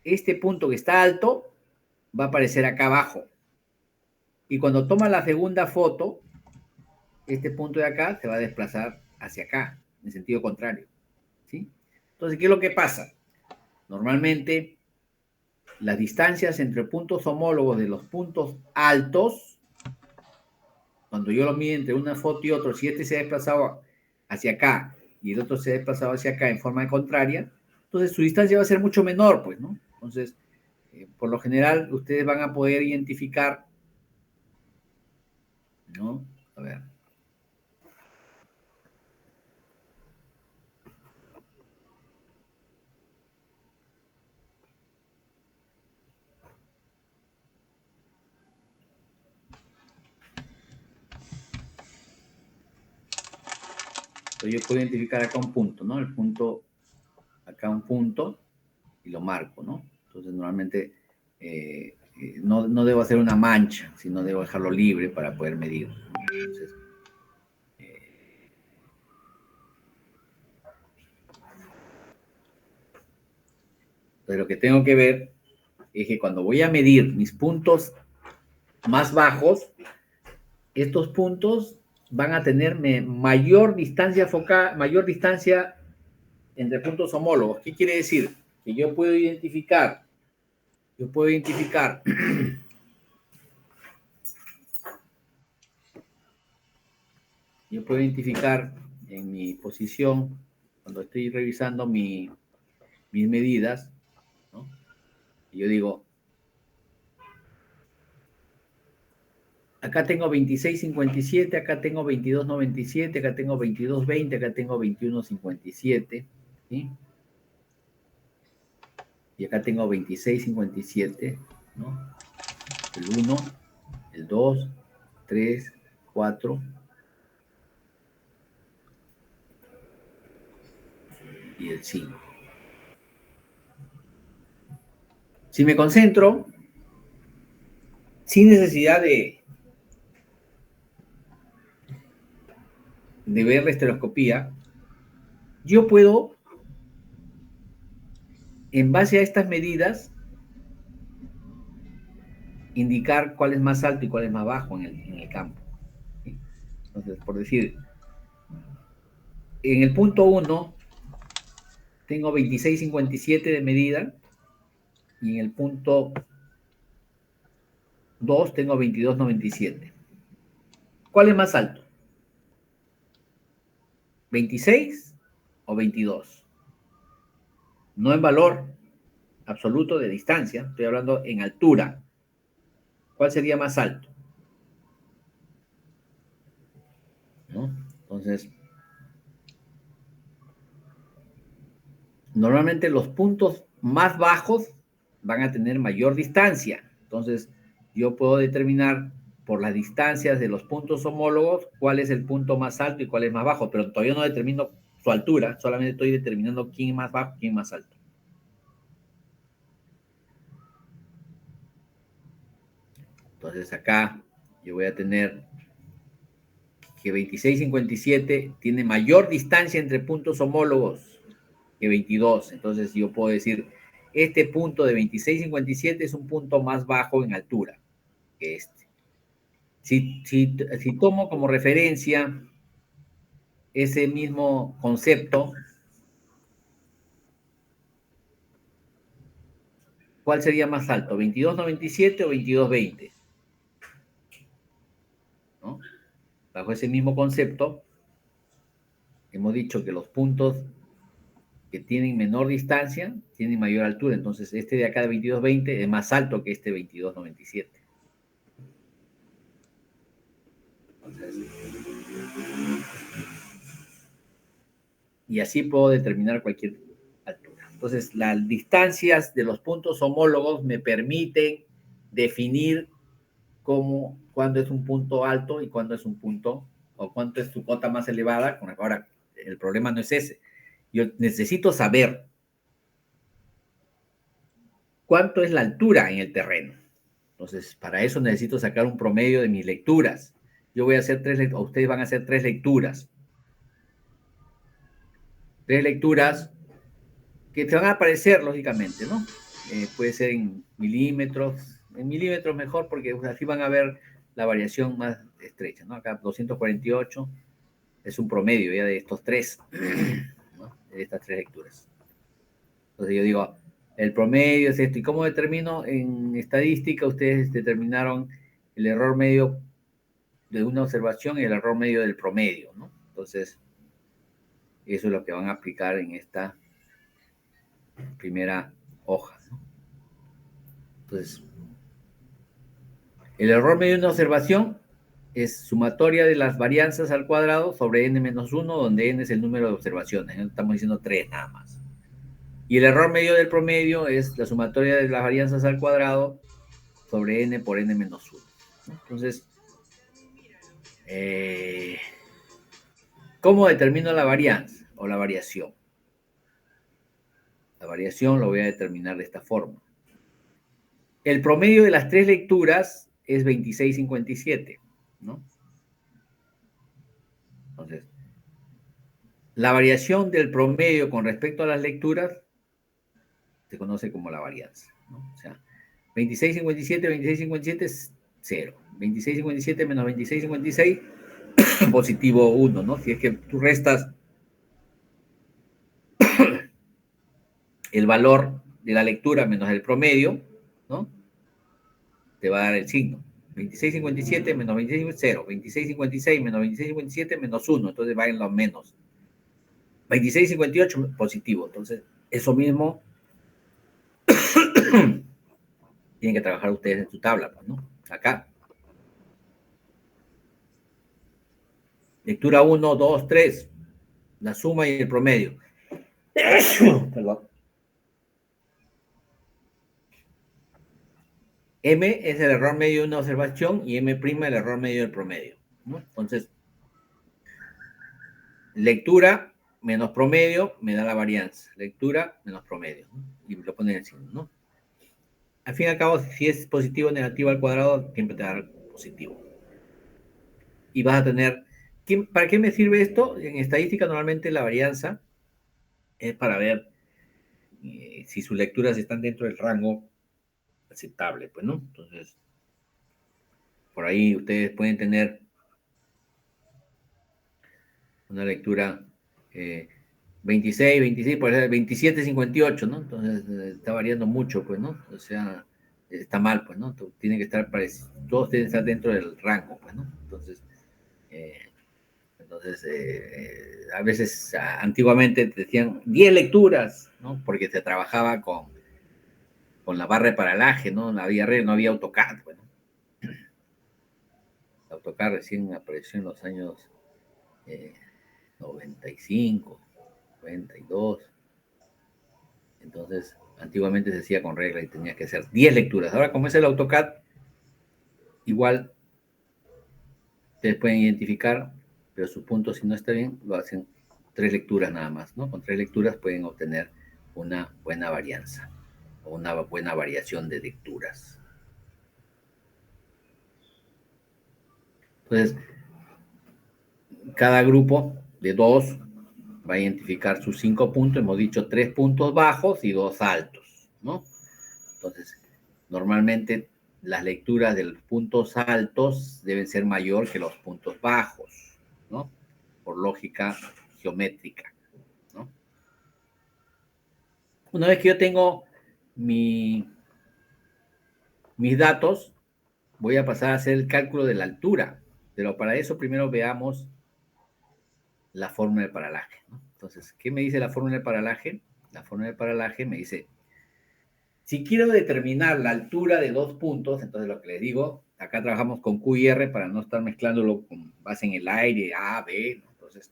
este punto que está alto va a aparecer acá abajo. Y cuando toma la segunda foto, este punto de acá se va a desplazar hacia acá, en sentido contrario, ¿sí? Entonces, ¿qué es lo que pasa? Normalmente, las distancias entre puntos homólogos de los puntos altos, cuando yo lo mido entre una foto y otra, si este se ha desplazado hacia acá y el otro se ha desplazado hacia acá en forma contraria, entonces su distancia va a ser mucho menor, pues, ¿no? Entonces, por lo general, ustedes van a poder identificar, ¿no? A ver. Entonces yo puedo identificar acá un punto, ¿no? El punto, acá un punto, y lo marco, ¿no? Entonces normalmente no debo hacer una mancha, sino debo dejarlo libre para poder medir. Entonces, entonces lo que tengo que ver es que cuando voy a medir mis puntos más bajos, estos puntos van a tener mayor distancia focal, mayor distancia entre puntos homólogos. ¿Qué quiere decir? Que yo puedo identificar en mi posición, cuando estoy revisando mis medidas, ¿no? Yo digo, acá tengo 26.57, acá tengo 22.97, acá tengo 22.20, acá tengo 21.57, ¿sí? Y acá tengo 26.57, ¿no? El 1, el 2, 3, 4 y el 5. Si me concentro, sin necesidad de ver la estereoscopía, yo puedo, en base a estas medidas, indicar cuál es más alto y cuál es más bajo en el campo. ¿Sí? Entonces, por decir, en el punto 1 tengo 26.57 de medida y en el punto 2 tengo 22.97. ¿Cuál es más alto? ¿26 o 22? No en valor absoluto de distancia, estoy hablando en altura. ¿Cuál sería más alto? ¿No? Entonces, normalmente los puntos más bajos van a tener mayor distancia. Entonces, yo puedo determinar por las distancias de los puntos homólogos cuál es el punto más alto y cuál es más bajo, pero todavía no determino su altura, solamente estoy determinando quién es más bajo y quién es más alto. Entonces acá yo voy a tener que 26.57 tiene mayor distancia entre puntos homólogos que 22. Entonces yo puedo decir, este punto de 26.57 es un punto más bajo en altura que este. Si tomo como referencia ese mismo concepto, ¿cuál sería más alto? ¿22.97 o 22.20? ¿No? Bajo ese mismo concepto, hemos dicho que los puntos que tienen menor distancia tienen mayor altura. Entonces, este de acá de 22.20 es más alto que este 22.97. Y así puedo determinar cualquier altura. Entonces, las distancias de los puntos homólogos me permiten definir cuándo es un punto alto y cuándo es un punto, o cuánto es su cota más elevada. Ahora, el problema no es ese. Yo necesito saber cuánto es la altura en el terreno. Entonces, para eso necesito sacar un promedio de mis lecturas. Yo voy a hacer ustedes van a hacer tres lecturas. Tres lecturas que te van a aparecer, lógicamente, ¿no? Puede ser en milímetros mejor, porque así van a ver la variación más estrecha, ¿no? Acá 248 es un promedio ya de estos tres, ¿no? De estas tres lecturas. Entonces yo digo, el promedio es esto. ¿Y cómo determino? En estadística ustedes determinaron el error medio de una observación y el error medio del promedio, ¿no? Entonces, eso es lo que van a aplicar en esta primera hoja, ¿no? Entonces, el error medio de una observación es sumatoria de las varianzas al cuadrado sobre n-1, donde n es el número de observaciones, ¿no? Estamos diciendo 3 nada más. Y el error medio del promedio es la sumatoria de las varianzas al cuadrado sobre n por n-1, ¿no? Entonces, ¿cómo determino la varianza o la variación? La variación lo voy a determinar de esta forma. El promedio de las tres lecturas es 26.57, ¿no? Entonces, la variación del promedio con respecto a las lecturas se conoce como la varianza, ¿no? O sea, 26.57 es 0. 26.57 menos 26.56 positivo 1, ¿no? Si es que tú restas el valor de la lectura menos el promedio, ¿no? Te va a dar el signo. 26,57 menos 26, 0. 26,56 menos 26,57 menos 1. Entonces va en los menos. 26,58 positivo. Entonces, eso mismo tienen que trabajar ustedes en su tabla, ¿no? Acá. Lectura 1, 2, 3. La suma y el promedio. Perdón. M es el error medio de una observación y M' el error medio del promedio, ¿no? Entonces, lectura menos promedio me da la varianza. Lectura menos promedio, ¿no? Y lo ponen en el signo, ¿no? Al fin y al cabo, si es positivo o negativo al cuadrado, siempre te va a dar positivo. Y vas a tener... ¿Para qué me sirve esto? En estadística, normalmente la varianza es para ver si sus lecturas están dentro del rango aceptable, pues, ¿no? Entonces, por ahí ustedes pueden tener una lectura 26, 26, por ejemplo, 27, 58, ¿no? Entonces está variando mucho, pues, ¿no? O sea, está mal, pues, ¿no? Tiene que estar parecido, todos tienen que estar dentro del rango, pues, ¿no? Entonces, a veces, antiguamente te decían 10 lecturas, ¿no? Porque se trabajaba con la barra de paralaje, ¿no? No había AutoCAD, bueno. AutoCAD recién apareció en los años 95, 92. Entonces, antiguamente se hacía con regla y tenía que hacer 10 lecturas. Ahora, como es el AutoCAD, igual ustedes pueden identificar, pero su punto, si no está bien, lo hacen 3 lecturas nada más, ¿no? Con 3 lecturas pueden obtener una buena varianza o una buena variación de lecturas. Entonces, cada grupo de 2 va a identificar sus 5 puntos. Hemos dicho 3 puntos bajos y 2 altos, ¿no? Entonces, normalmente las lecturas de los puntos altos deben ser mayor que los puntos bajos, ¿no? Por lógica geométrica, ¿no? Una vez que yo tengo mis datos, voy a pasar a hacer el cálculo de la altura, pero para eso primero veamos la fórmula de paralaje, ¿no? Entonces, ¿qué me dice la fórmula de paralaje? La fórmula de paralaje me dice, si quiero determinar la altura de 2 puntos, entonces lo que les digo, acá trabajamos con Q y R para no estar mezclándolo con base en el aire, A, B, ¿no? Entonces,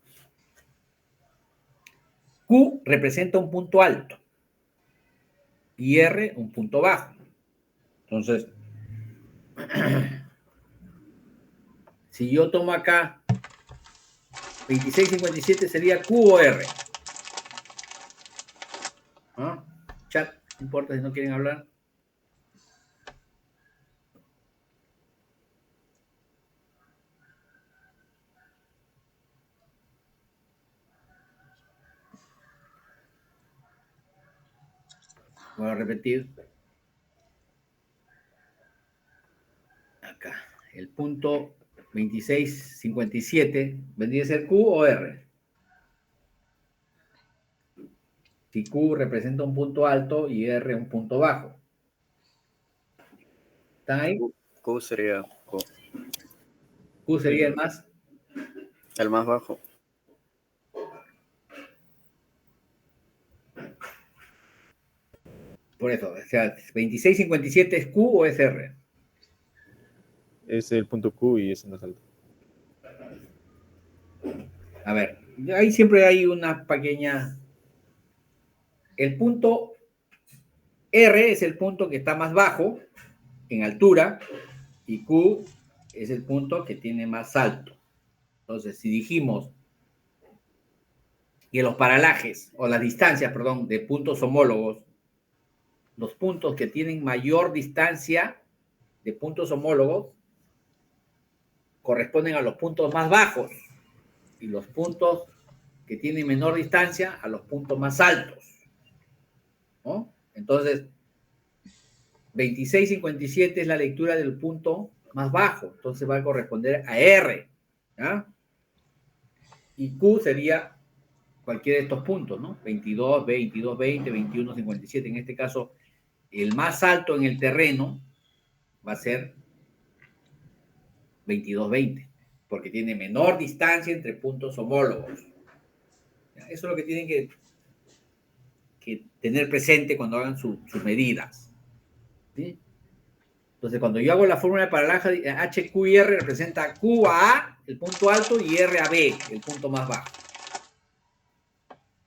Q representa un punto alto y R un punto bajo. Entonces, si yo tomo acá 26,57 sería Q o R. ¿Ah? Chat, no importa si no quieren hablar. Voy a repetir. Acá, el punto 26,57 vendría a ser Q o R. Si Q representa un punto alto y R un punto bajo. ¿Están ahí? Q sería Q. Q sería El más bajo. Por eso, o sea, 26,57 es Q o es R. Es el punto Q y es el más alto. A ver, ahí siempre hay una pequeña... El punto R es el punto que está más bajo en altura y Q es el punto que tiene más alto. Entonces, si dijimos que los paralajes, o las distancias, perdón, de puntos homólogos, los puntos que tienen mayor distancia de puntos homólogos corresponden a los puntos más bajos y los puntos que tienen menor distancia a los puntos más altos, ¿no? Entonces, 26,57 es la lectura del punto más bajo, entonces va a corresponder a R, ¿ya? y Q sería cualquiera de estos puntos, ¿no? 22, 22, 20, 21, 57. En este caso, el más alto en el terreno va a ser 22, 20, porque tiene menor distancia entre puntos homólogos. Eso es lo que tienen que tener presente cuando hagan sus medidas. ¿Sí? Entonces, cuando yo hago la fórmula de paralaje, H, Q y R representa Q a A, el punto alto, y R a B, el punto más bajo.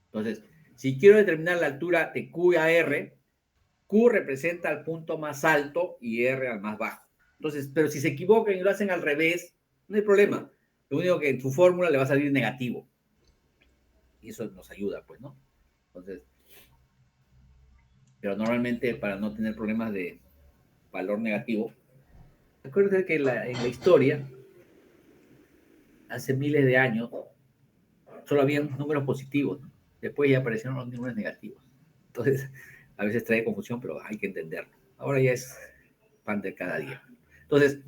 Entonces, si quiero determinar la altura de Q a R, Q representa el punto más alto y R al más bajo. Entonces, pero si se equivocan y lo hacen al revés, no hay problema. Lo único que en su fórmula le va a salir negativo. Y eso nos ayuda, pues, ¿no? Entonces, pero normalmente para no tener problemas de valor negativo, recuerden que en la historia, hace miles de años, solo había números positivos, ¿no? Después ya aparecieron los números negativos. Entonces, a veces trae confusión, pero hay que entenderlo. Ahora ya es pan de cada día. Entonces,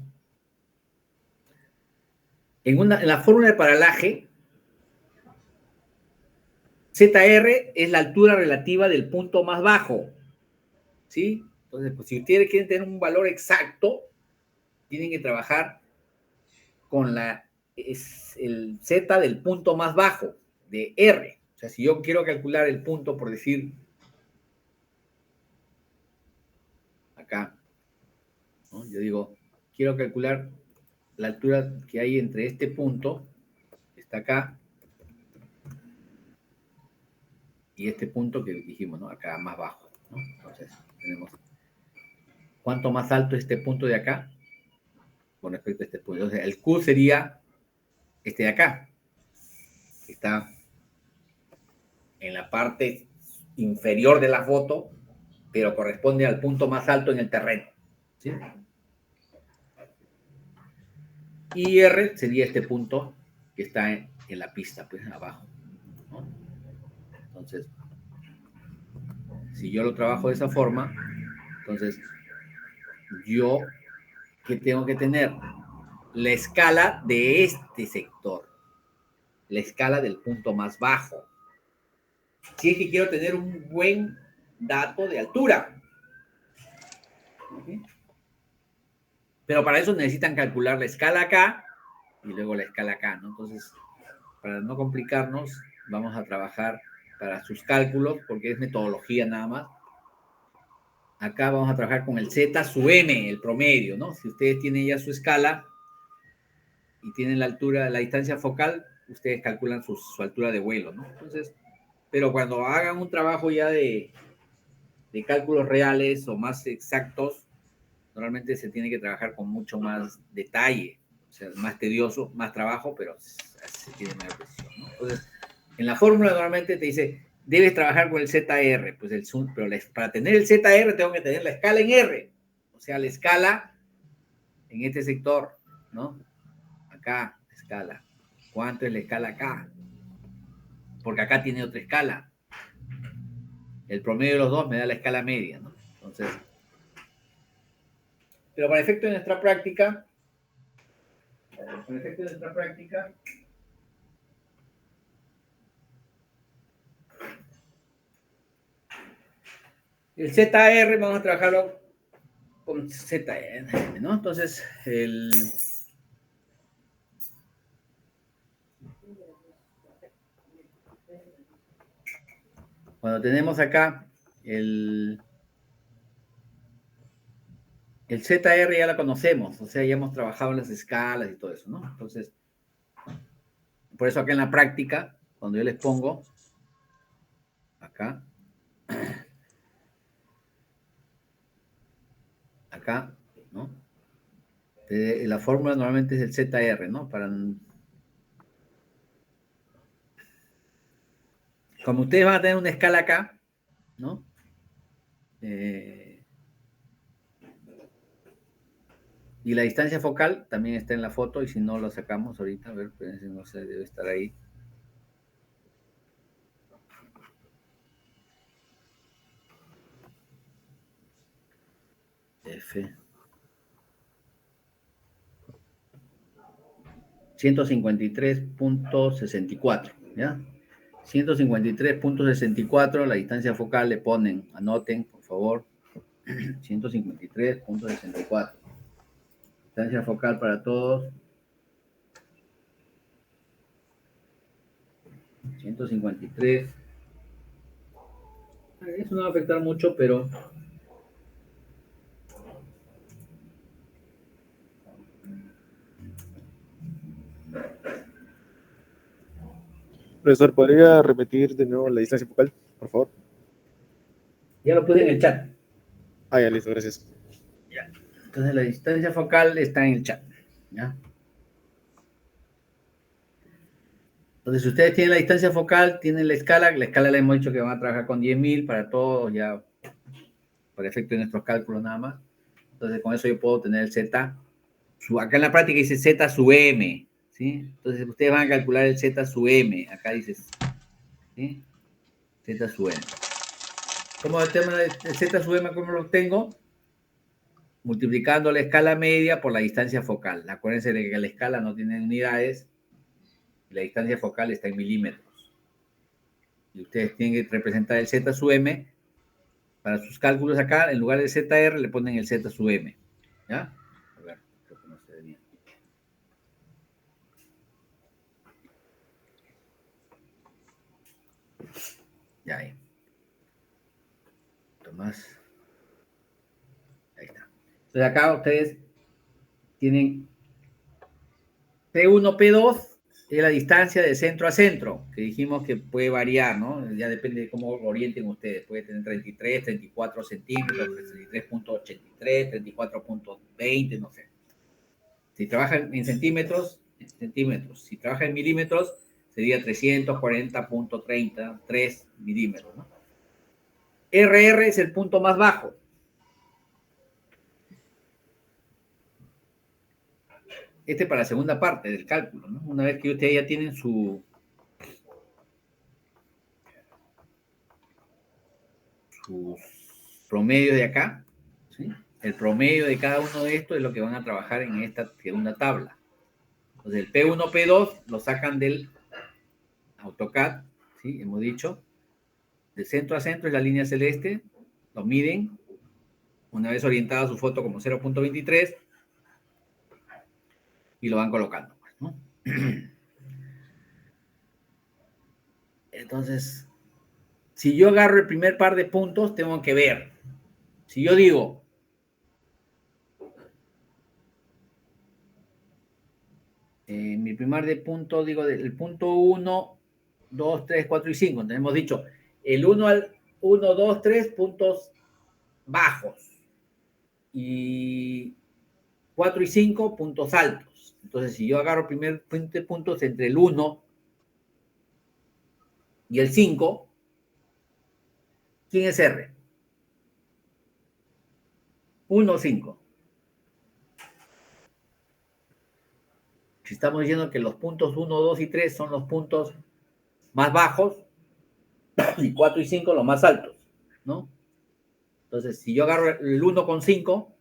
en la fórmula de paralaje, ZR es la altura relativa del punto más bajo. ¿Sí? Entonces, pues, si ustedes quieren tener un valor exacto, tienen que trabajar con el Z del punto más bajo, de R. O sea, si yo quiero calcular el punto, por decir, acá, ¿no? Yo digo, quiero calcular la altura que hay entre este punto, que está acá, y este punto que dijimos, ¿no? Acá más bajo, ¿no? Entonces, tenemos, ¿cuánto más alto es este punto de acá con respecto a este punto? Entonces, el Q sería este de acá, que está en la parte inferior de la foto, pero corresponde al punto más alto en el terreno. ¿Sí? Y R sería este punto que está en la pista, pues abajo, ¿no? Entonces, si yo lo trabajo de esa forma, entonces yo, ¿qué tengo que tener? La escala de este sector, la escala del punto más bajo. Si es que quiero tener un buen dato de altura. ¿Okay? Pero para eso necesitan calcular la escala acá y luego la escala acá, ¿no? Entonces, para no complicarnos, vamos a trabajar para sus cálculos, porque es metodología nada más. Acá vamos a trabajar con el Z sub M, el promedio, ¿no? Si ustedes tienen ya su escala y tienen la altura, la distancia focal, ustedes calculan su altura de vuelo, ¿no? Entonces, pero cuando hagan un trabajo ya de cálculos reales o más exactos, normalmente se tiene que trabajar con mucho más detalle, o sea, más tedioso, más trabajo, pero se tiene mayor precisión, ¿no? Entonces, en la fórmula normalmente te dice, debes trabajar con el ZR, pues pero para tener el ZR tengo que tener la escala en R, o sea, la escala en este sector, ¿no? Acá, escala. ¿Cuánto es la escala acá? Porque acá tiene otra escala. El promedio de los dos me da la escala media, ¿no? Entonces, pero para efecto de nuestra práctica, el ZR vamos a trabajarlo con ZN, ¿no? Entonces, cuando tenemos acá el ZR ya la conocemos, o sea, ya hemos trabajado en las escalas y todo eso, ¿no? Entonces, por eso acá en la práctica, cuando yo les pongo acá, ¿no? La fórmula normalmente es el ZR, ¿no? Como ustedes van a tener una escala acá, ¿no? Y la distancia focal también está en la foto, y si no lo sacamos ahorita, a ver, no sé, debe estar ahí. F. 153.64, ¿ya? 153.64, la distancia focal le ponen, anoten, por favor, 153.64. Distancia focal para todos. 153. Eso no va a afectar mucho, pero Profesor, ¿podría repetir de nuevo la distancia focal, por favor? ya lo puse en el chat. Ah, ya, listo, gracias. Ya. Entonces la distancia focal está en el chat, ¿ya? Entonces, si ustedes tienen la distancia focal, tienen la escala le hemos dicho que van a trabajar con 10.000 para todos, ya, por efecto de nuestros cálculos nada más. Entonces, con eso yo puedo tener el Z, acá en la práctica dice Z sub M, ¿sí? Entonces, ustedes van a calcular el Z sub M, acá dice, ¿sí? Z sub M. ¿Cómo determino el Z sub M? ¿Cómo lo obtengo? Multiplicando la escala media por la distancia focal. Acuérdense de que la escala no tiene unidades, y la distancia focal está en milímetros. Y ustedes tienen que representar el Z sub M para sus cálculos acá, en lugar de ZR le ponen el Z sub M. ¿Ya? A ver, creo que no se ve bien. Ya ahí. Tomás. Ahí está. Entonces acá ustedes tienen P1, P2, es la distancia de centro a centro, que dijimos que puede variar, ¿no? Ya depende de cómo orienten ustedes. Puede tener 33, 34 centímetros, 33.83, 34.20, no sé. Si trabajan en centímetros, centímetros. Si trabaja en milímetros, sería 340.33 milímetros, ¿no? RR es el punto más bajo. Este para la segunda parte del cálculo, ¿no? Una vez que ustedes ya tienen su promedio de acá, ¿sí? El promedio de cada uno de estos es lo que van a trabajar en esta segunda tabla. Entonces el P1, P2 lo sacan del AutoCAD, ¿sí? Hemos dicho, de centro a centro es la línea celeste, lo miden, una vez orientada su foto como 0.23, y lo van colocando, ¿no? Entonces, si yo agarro el primer par de puntos, tengo que ver. Si yo digo, mi primer de punto, digo, del punto 1, 2, 3, 4 y 5. Entonces hemos dicho, el 1 al 1, 2, 3 puntos bajos. Y 4 y 5 puntos altos. Entonces, si yo agarro primer puntos entre el 1 y el 5, ¿quién es R? 1 o 5. Si estamos diciendo que los puntos 1, 2 y 3 son los puntos más bajos y 4 y 5 los más altos, ¿no? Entonces, si yo agarro el 1 con 5,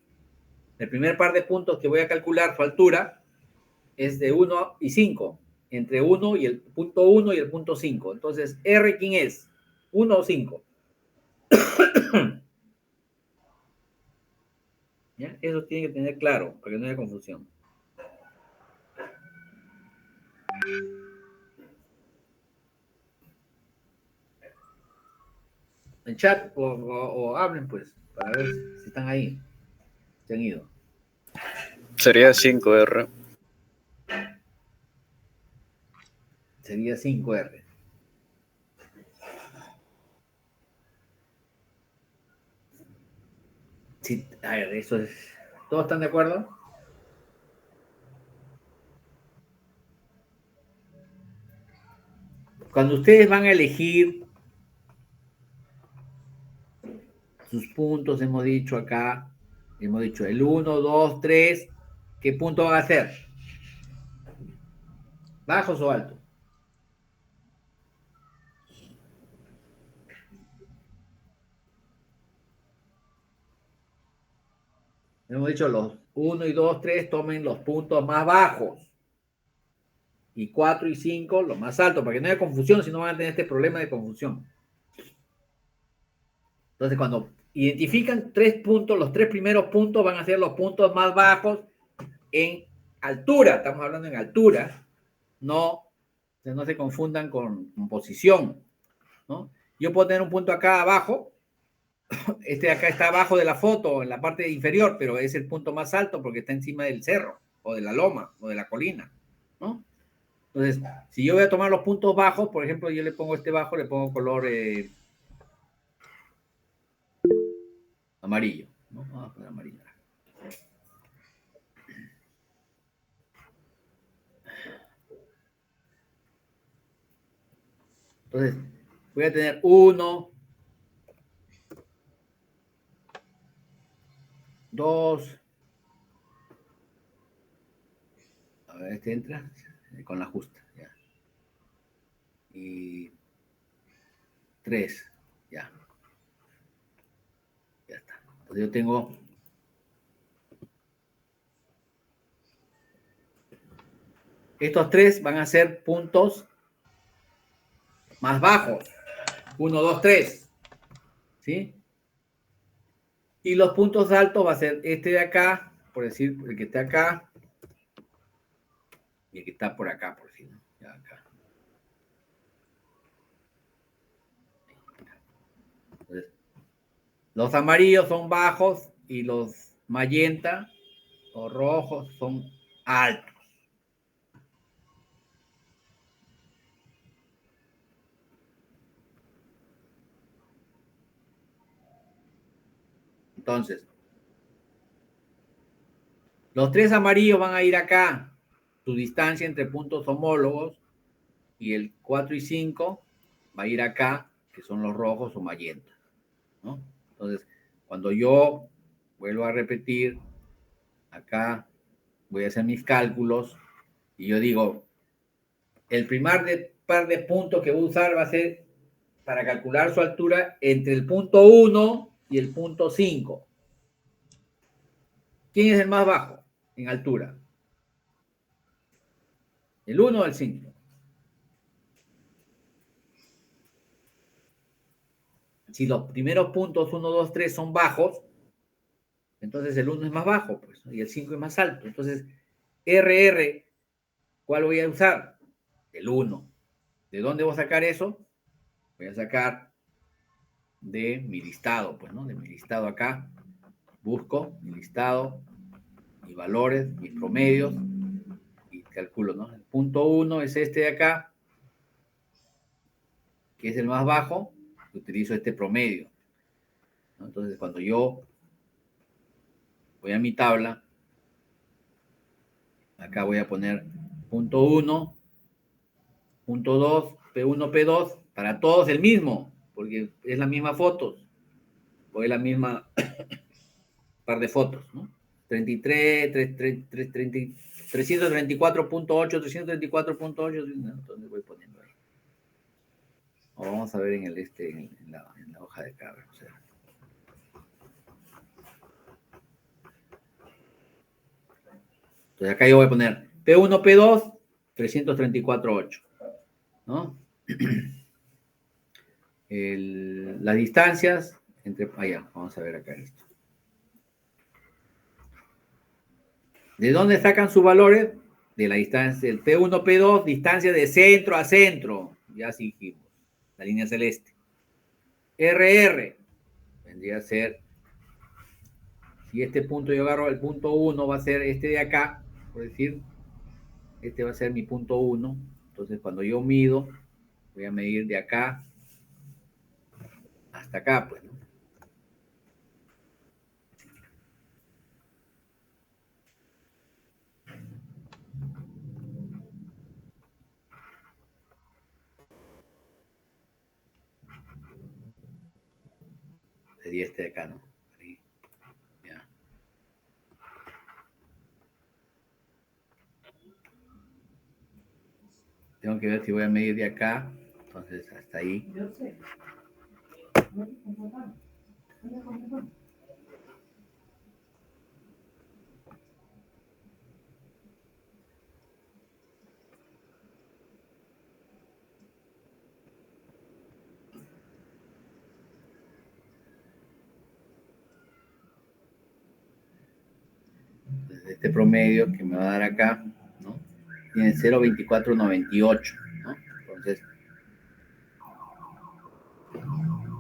el primer par de puntos que voy a calcular su altura es de 1 y 5, entre 1 y el punto 1 y el punto 5. Entonces, R, ¿quién es? 1 o 5. ¿Ya? Eso tiene que tener claro, para que no haya confusión. En chat o hablen, pues, para ver si están ahí, si han ido. Sería 5R. Sería 5R. Sí, a ver, eso es. ¿Todos están de acuerdo? Cuando ustedes van a elegir sus puntos, hemos dicho acá, hemos dicho el 1, 2, 3, ¿qué punto van a hacer? ¿Bajos o altos? Hemos dicho los 1 y 2, 3, tomen los puntos más bajos. y 4 y 5 lo más alto, para que no haya confusión, si no van a tener este problema de confusión. Entonces, cuando identifican 3 puntos, los 3 primeros puntos van a ser los puntos más bajos en altura. Estamos hablando en altura, no se confundan con posición, ¿no? Yo puedo tener un punto acá abajo, este de acá está abajo de la foto, en la parte inferior, pero es el punto más alto porque está encima del cerro, o de la loma, o de la colina, ¿no? Entonces, si yo voy a tomar los puntos bajos, por ejemplo, yo le pongo este bajo, le pongo color amarillo, ¿no? Vamos a poner amarillo. Entonces, voy a tener 1, 2, a ver, este entra con la justa, ya. Y 3, ya. Ya está. Entonces yo tengo estos 3 van a ser puntos más bajos. 1, 2, 3. ¿Sí? Y los puntos altos va a ser este de acá, por decir, el que está acá, y el que está por acá, por decir, ¿no? Ya acá. Entonces, los amarillos son bajos y los magenta o rojos son altos. Entonces, los 3 amarillos van a ir acá. Su distancia entre puntos homólogos, y el 4 y 5 va a ir acá, que son los rojos o magenta, ¿no? Entonces, cuando yo vuelvo a repetir, acá voy a hacer mis cálculos y yo digo, el primer par de puntos que voy a usar va a ser para calcular su altura entre el punto 1 y el punto 5. ¿Quién es el más bajo en altura? ¿El 1 o el 5? Si los primeros puntos 1, 2, 3 son bajos, entonces el 1 es más bajo, pues, y el 5 es más alto. Entonces, RR, ¿cuál voy a usar? El 1. ¿De dónde voy a sacar eso? Voy a sacar de mi listado, pues, ¿no? De mi listado acá. Busco mi listado, mis valores, mis promedios, y calculo, ¿no? El punto 1 es este de acá, que es el más bajo, utilizo este promedio, ¿no? Entonces, cuando yo voy a mi tabla, acá voy a poner punto 1, punto 2, P1, P2, para todos el mismo, porque es la misma fotos, o es la misma par de fotos, ¿no? 33, 334.8, 334.8, entonces voy poniendo ahí. O vamos a ver en el en la hoja de acá, o sea. Entonces acá yo voy a poner P1, P2, 334.8, ¿no? Las distancias entre, allá, vamos a ver acá esto. ¿De dónde sacan sus valores? De la distancia, el P1, P2, distancia de centro a centro, ya sí dijimos, la línea celeste. RR, vendría a ser, si este punto yo agarro el punto 1, va a ser este de acá, por decir, este va a ser mi punto 1, entonces cuando yo mido, voy a medir de acá hasta acá, pues, ¿no? Sería este de acá, ¿no? Ahí. Ya. Tengo que ver si voy a medir de acá, entonces hasta ahí. este promedio que me va a dar acá, ¿no? Tiene 0,2498, ¿no? Entonces,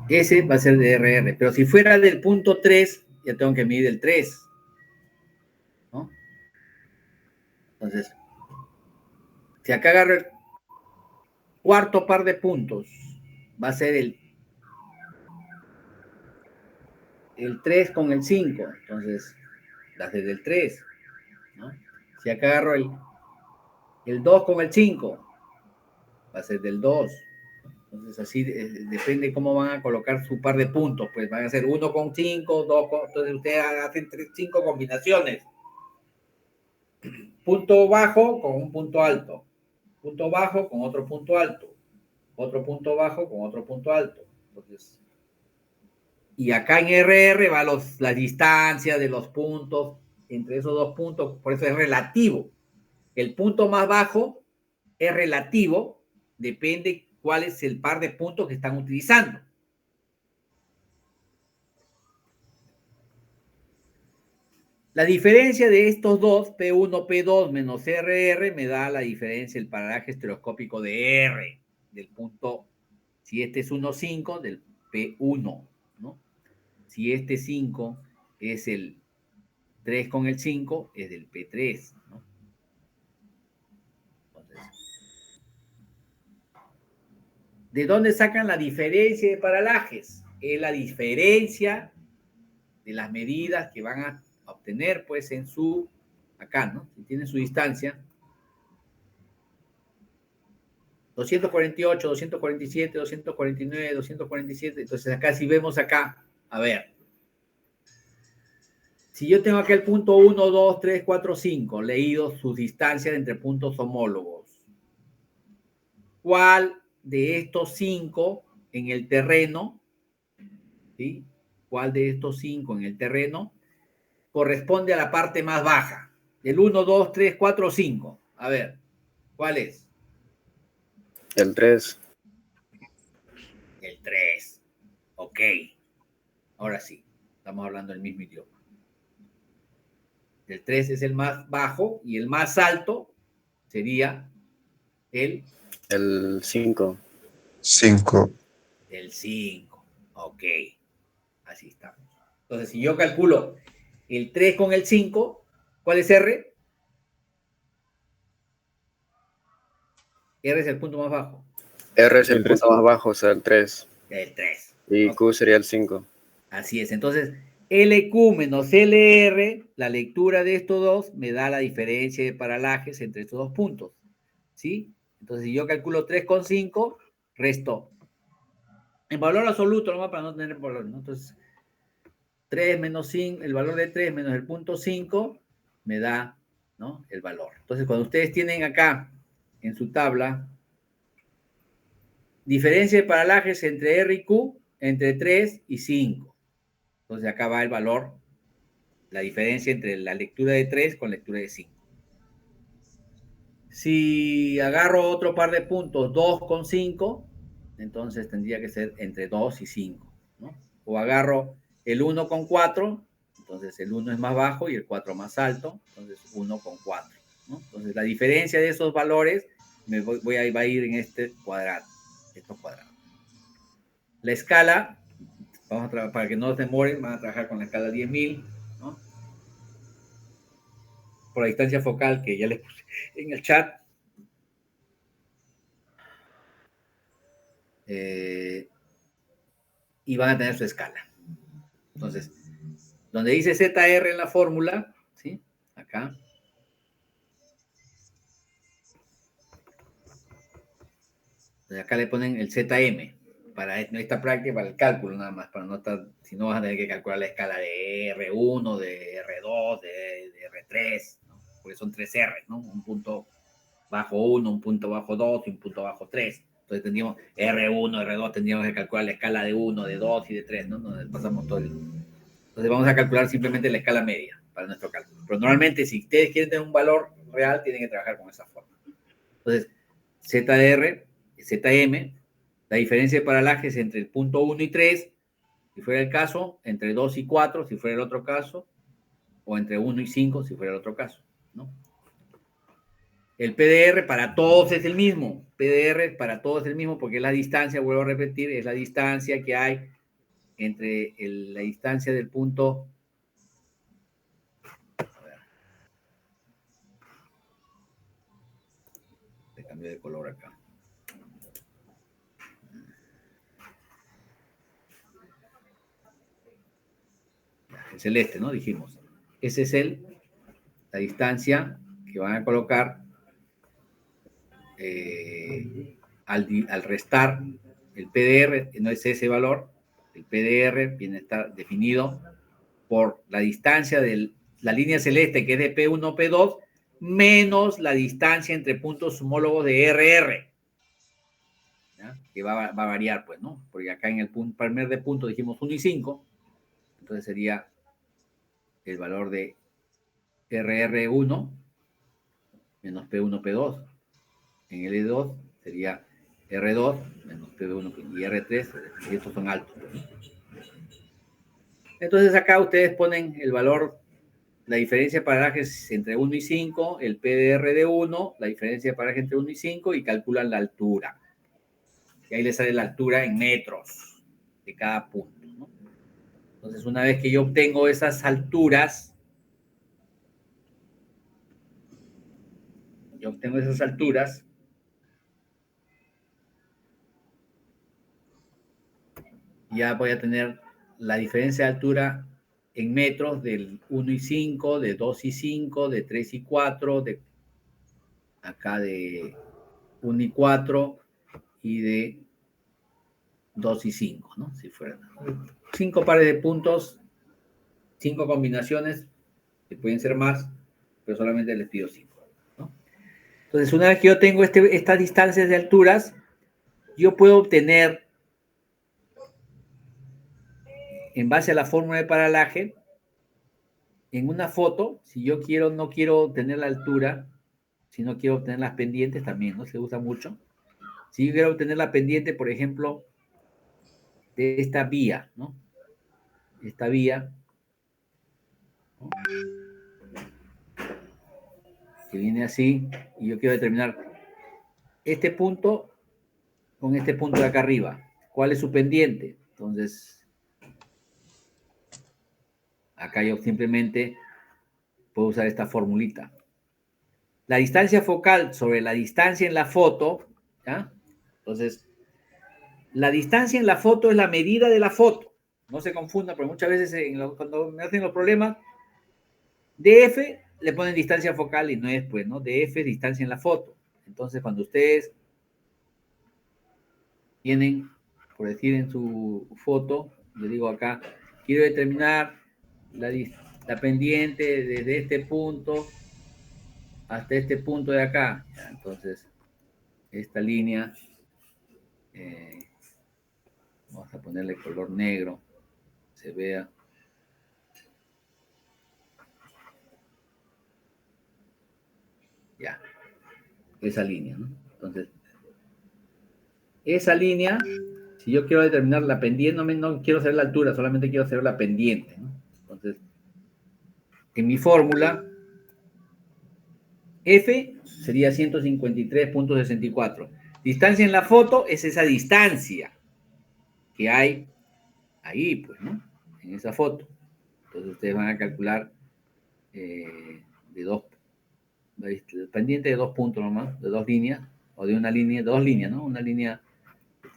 ese va a ser de RR, pero si fuera del punto 3, ya tengo que medir el 3, ¿no? Entonces, si acá agarro el cuarto par de puntos, va a ser el 3 con el 5, entonces, las desde el 3, ¿no? Si acá agarro el 2 con el 5, va a ser del 2. Entonces, así depende cómo van a colocar su par de puntos. Pues van a ser 1 con 5, 2 con... Entonces, ustedes hacen 5 combinaciones. Punto bajo con un punto alto. Punto bajo con otro punto alto. Otro punto bajo con otro punto alto. Entonces, y acá en RR va la distancia de los puntos entre esos dos puntos. Por eso es relativo. El punto más bajo es relativo. Depende cuál es el par de puntos que están utilizando. La diferencia de estos dos, P1, P2 menos RR, me da la diferencia, el paralaje estereoscópico de R, del punto, si este es 1,5, del P1, ¿no? Si este 5 es el 3 con el 5, es del P3, ¿no? Entonces, ¿de dónde sacan la diferencia de paralajes? Es la diferencia de las medidas que van a obtener, pues, en su, acá, ¿no? Si tienen su distancia, 248, 247, 249, 247. Entonces acá si vemos acá, a ver, si yo tengo acá el punto 1, 2, 3, 4, 5, leído sus distancias entre puntos homólogos, ¿cuál de estos 5 en el terreno, ¿sí? ¿Cuál de estos 5 en el terreno corresponde a la parte más baja? Del 1, 2, 3, 4, 5. A ver, ¿cuál es? El 3. El 3. Ok. Ahora sí, estamos hablando del mismo idioma. El 3 es el más bajo y el más alto sería el 5. 5. el 5. Ok, así estamos. Entonces, si yo calculo el 3 con el 5, ¿cuál es R? R es el punto más bajo. R es el El 3. punto más bajo, o sea, el 3. El 3. Y Ok. Q sería el 5. Así es. Entonces, LQ menos LR, la lectura de estos dos, me da la diferencia de paralajes entre estos dos puntos. ¿Sí? Entonces, si yo calculo 3 con 5, resto en valor absoluto, nomás para no tener valor, ¿no? Entonces, 3 menos 5, el valor de 3 menos el punto 5 me da, ¿no? El valor. Entonces, cuando ustedes tienen acá en su tabla diferencia de paralajes entre R y Q, entre 3 y 5. Entonces, acá va el valor, la diferencia entre la lectura de 3 con lectura de 5. Si agarro otro par de puntos, 2 con 5, entonces tendría que ser entre 2 y 5, ¿no? O agarro el 1 con 4, entonces el 1 es más bajo y el 4 más alto, entonces 1 con 4, ¿no? Entonces la diferencia de esos valores va a ir en este cuadrado, estos cuadrados. La escala, vamos a para que no se demoren, van a trabajar con la escala 10.000, ¿no? Por la distancia focal que ya les puse en el chat. Y van a tener su escala. Entonces, donde dice ZR en la fórmula, ¿sí? Acá. Entonces acá le ponen el ZM para esta práctica, para el cálculo nada más, para no estar, si no vas a tener que calcular la escala de R1, de R2, de R3, ¿no? Porque son 3 R, ¿no? Un punto bajo 1, un punto bajo 2 y un punto bajo 3. Entonces tendríamos R1, R2, tendríamos que calcular la escala de 1, de 2 y de 3, ¿no? Donde pasamos todo el... Entonces vamos a calcular simplemente la escala media para nuestro cálculo. Pero normalmente si ustedes quieren tener un valor real, tienen que trabajar con esa forma. Entonces, ZR, ZM, la diferencia de paralajes entre el punto 1 y 3, si fuera el caso, entre 2 y 4, si fuera el otro caso, o entre 1 y 5 si fuera el otro caso, ¿no? El PDR para todos es el mismo. PDR para todos es el mismo porque la distancia, vuelvo a repetir, es la distancia que hay entre la distancia del punto. A ver. Le cambié de color acá. El celeste, ¿no? Dijimos. Ese es la distancia que van a colocar al restar el PDR, no es ese valor, el PDR viene a estar definido por la distancia de la línea celeste, que es de P1, P2, menos la distancia entre puntos homólogos de RR, ¿ya? Que va a variar, pues, ¿no? Porque acá en el primer de punto dijimos 1 y 5, entonces sería el valor de RR1 menos P1, P2. En el E2 sería R2 menos P1 y R3, y estos son altos. Entonces acá ustedes ponen el valor, la diferencia de paralajes entre 1 y 5, el PDR de 1, la diferencia de paralaje entre 1 y 5 y calculan la altura. Y ahí les sale la altura en metros de cada punto, ¿no? Entonces una vez que yo obtengo esas alturas, ya voy a tener la diferencia de altura en metros del 1 y 5, de 2 y 5, de 3 y 4, de acá de 1 y 4 y de 2 y 5, ¿no? Si fueran 5 pares de puntos, 5 combinaciones, que pueden ser más, pero solamente les pido 5, ¿no? Entonces, una vez que yo tengo estas distancias de alturas, yo puedo obtener, en base a la fórmula de paralaje, en una foto, si yo quiero, no quiero obtener la altura, sino quiero obtener las pendientes también, ¿no? Se usa mucho. Si yo quiero obtener la pendiente, por ejemplo, de esta vía, ¿no? Esta vía, ¿no? Que viene así, y yo quiero determinar este punto con este punto de acá arriba. ¿Cuál es su pendiente? Entonces, acá yo simplemente puedo usar esta formulita. La distancia focal sobre la distancia en la foto, ¿ya? Entonces, la distancia en la foto es la medida de la foto. No se confunda, porque muchas veces cuando me hacen los problemas, DF le ponen distancia focal y no es, pues, ¿no? DF es distancia en la foto. Entonces, cuando ustedes tienen, por decir en su foto, yo digo acá, quiero determinar la pendiente desde este punto hasta este punto de acá. Entonces, esta línea, vamos a ponerle color negro, se vea. Ya, esa línea, ¿no? Entonces, esa línea, si yo quiero determinar la pendiente, no quiero saber la altura, solamente quiero saber la pendiente, ¿no? Entonces, en mi fórmula, F sería 153.64. Distancia en la foto es esa distancia que hay ahí, pues, ¿no? En esa foto. Entonces, ustedes van a calcular pendiente de 2 puntos nomás, de 2 líneas, o de una línea, 2 líneas, ¿no? Una línea.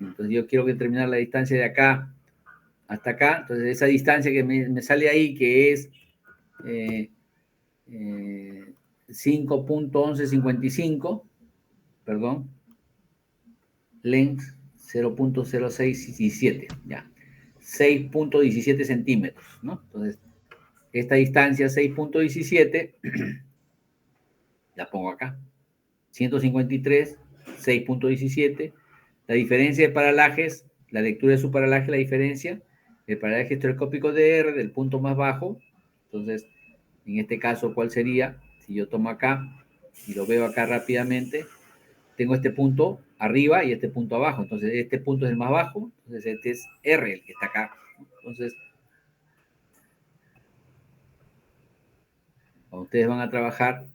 Entonces, yo quiero determinar la distancia de acá hasta acá. Entonces, esa distancia que me sale ahí, que es 5.1155, perdón, length 0.0617, ya, 6.17 centímetros, ¿no? Entonces, esta distancia 6.17, la pongo acá, 153, 6.17, la diferencia de paralajes, la lectura de su paralaje, la diferencia, el paralaje estereoscópico de R del punto más bajo. Entonces, en este caso, ¿cuál sería? Si yo tomo acá y lo veo acá rápidamente, tengo este punto arriba y este punto abajo. Entonces, este punto es el más bajo. Entonces, este es R, el que está acá. Entonces, Cuando ustedes van a trabajar,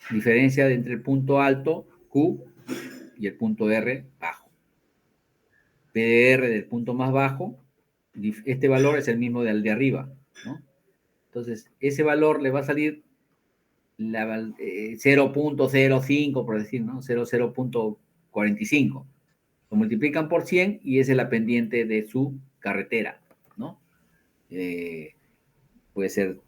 diferencia entre el punto alto, Q, y el punto R, bajo. PDR del punto más bajo, este valor es el mismo del de arriba, ¿no? Entonces, ese valor le va a salir 0.05, por decir, ¿no? 0.45. Lo multiplican por 100 y esa es la pendiente de su carretera, ¿no? Puede ser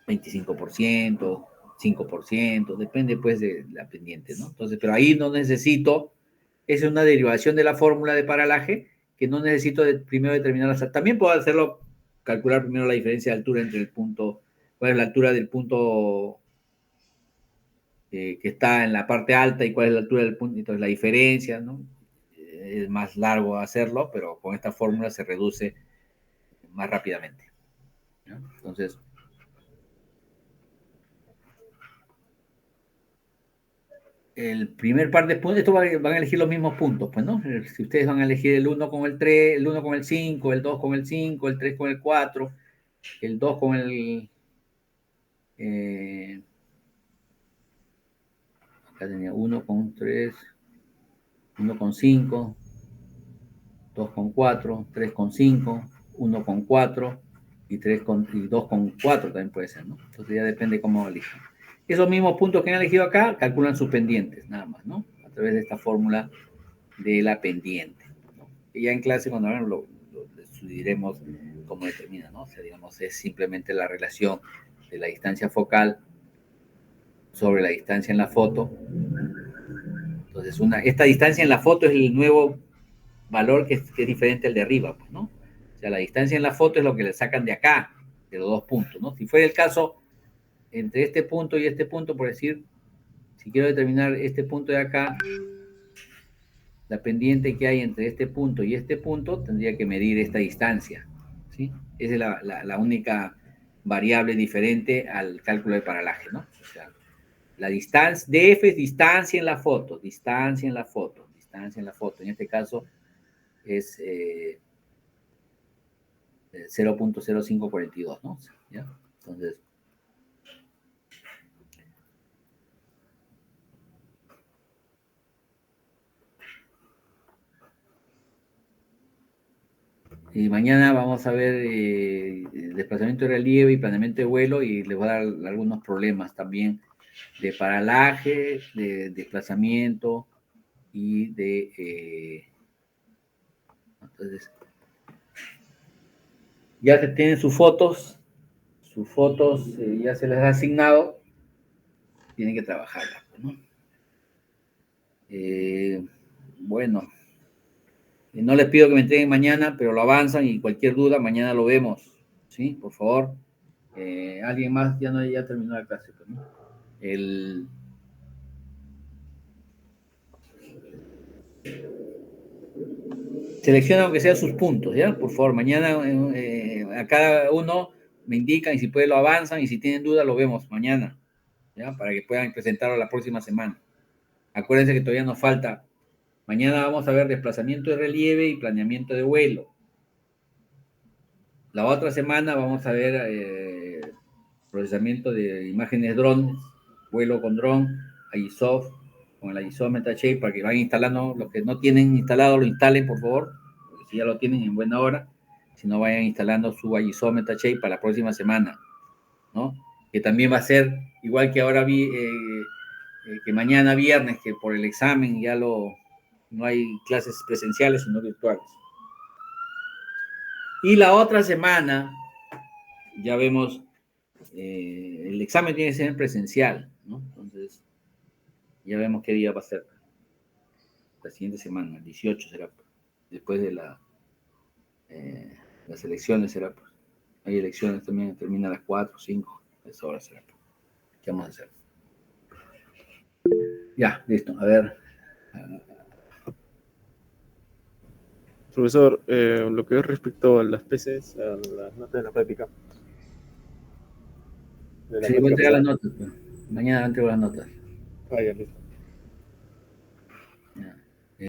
25%, 5%, depende pues de la pendiente, ¿no? Entonces, pero ahí no necesito, esa es una derivación de la fórmula de paralaje que no necesito primero determinar también puedo hacerlo, calcular primero la diferencia de altura entre el punto, cuál es la altura del punto que está en la parte alta y cuál es la altura del punto, entonces la diferencia, ¿no? Es más largo hacerlo, pero con esta fórmula se reduce más rápidamente, ¿no? Entonces, el primer par de puntos, esto van a elegir los mismos puntos, pues, ¿no? Si ustedes van a elegir el 1 con el 3, el 1 con el 5, el 2 con el 5, el 3 con el 4, el 2 con el... acá tenía 1 con 3, 1 con 5, 2 con 4, 3 con 5, 1 con 4 y 2 con 4 también puede ser, ¿no? Entonces ya depende cómo elijan. Esos mismos puntos que han elegido acá calculan sus pendientes, nada más, ¿no? A través de esta fórmula de la pendiente, ¿no? Y ya en clase, cuando hagan, lo diremos cómo determina, ¿no? O sea, digamos, es simplemente la relación de la distancia focal sobre la distancia en la foto. Entonces, esta distancia en la foto es el nuevo valor que es diferente al de arriba, pues, ¿no? O sea, la distancia en la foto es lo que le sacan de acá, de los dos puntos, ¿no? Si fuera el caso, entre este punto y este punto, por decir, si quiero determinar este punto de acá, la pendiente que hay entre este punto y este punto, tendría que medir esta distancia, ¿sí? Esa es la única variable diferente al cálculo de paralaje, ¿no? O sea, la distancia, DF es distancia en la foto, distancia en la foto, distancia en la foto. En este caso es 0.0542, ¿no? ¿Ya? Entonces, y mañana vamos a ver desplazamiento de relieve y planeamiento de vuelo y les voy a dar algunos problemas también de paralaje, de desplazamiento y de... entonces, ya que tienen sus fotos ya se les ha asignado, tienen que trabajarlas, ¿no? Bueno, no les pido que me entreguen mañana, pero lo avanzan y cualquier duda, mañana lo vemos, ¿sí? Por favor. Alguien más, ya terminó la clase, ¿no? Selecciona aunque sea sus puntos, ¿ya? Por favor, mañana a cada uno me indican y si puede lo avanzan y si tienen duda lo vemos mañana, ¿ya? Para que puedan presentarlo la próxima semana. Acuérdense que todavía nos falta. Mañana vamos a ver desplazamiento de relieve y planeamiento de vuelo. La otra semana vamos a ver procesamiento de imágenes drones, vuelo con dron, ISOF, con el ISOF MetaShape, para que vayan instalando, los que no tienen instalado lo instalen, por favor, porque si ya lo tienen en buena hora, si no vayan instalando su ISOF MetaShape para la próxima semana, ¿no? Que también va a ser, igual que ahora que mañana viernes, que por el examen no hay clases presenciales, sino virtuales. Y la otra semana, ya vemos, el examen tiene que ser presencial, ¿no? Entonces, ya vemos qué día va a ser. La siguiente semana, el 18 será, después de las elecciones será. Hay elecciones también, termina a las 4, 5, esa hora será. ¿Qué vamos a hacer? Ya, listo, a ver. Profesor, lo que es respecto a las PCs, a las notas de la práctica. Sí, voy a entregar las notas. Mañana entrego las notas. Ya, listo.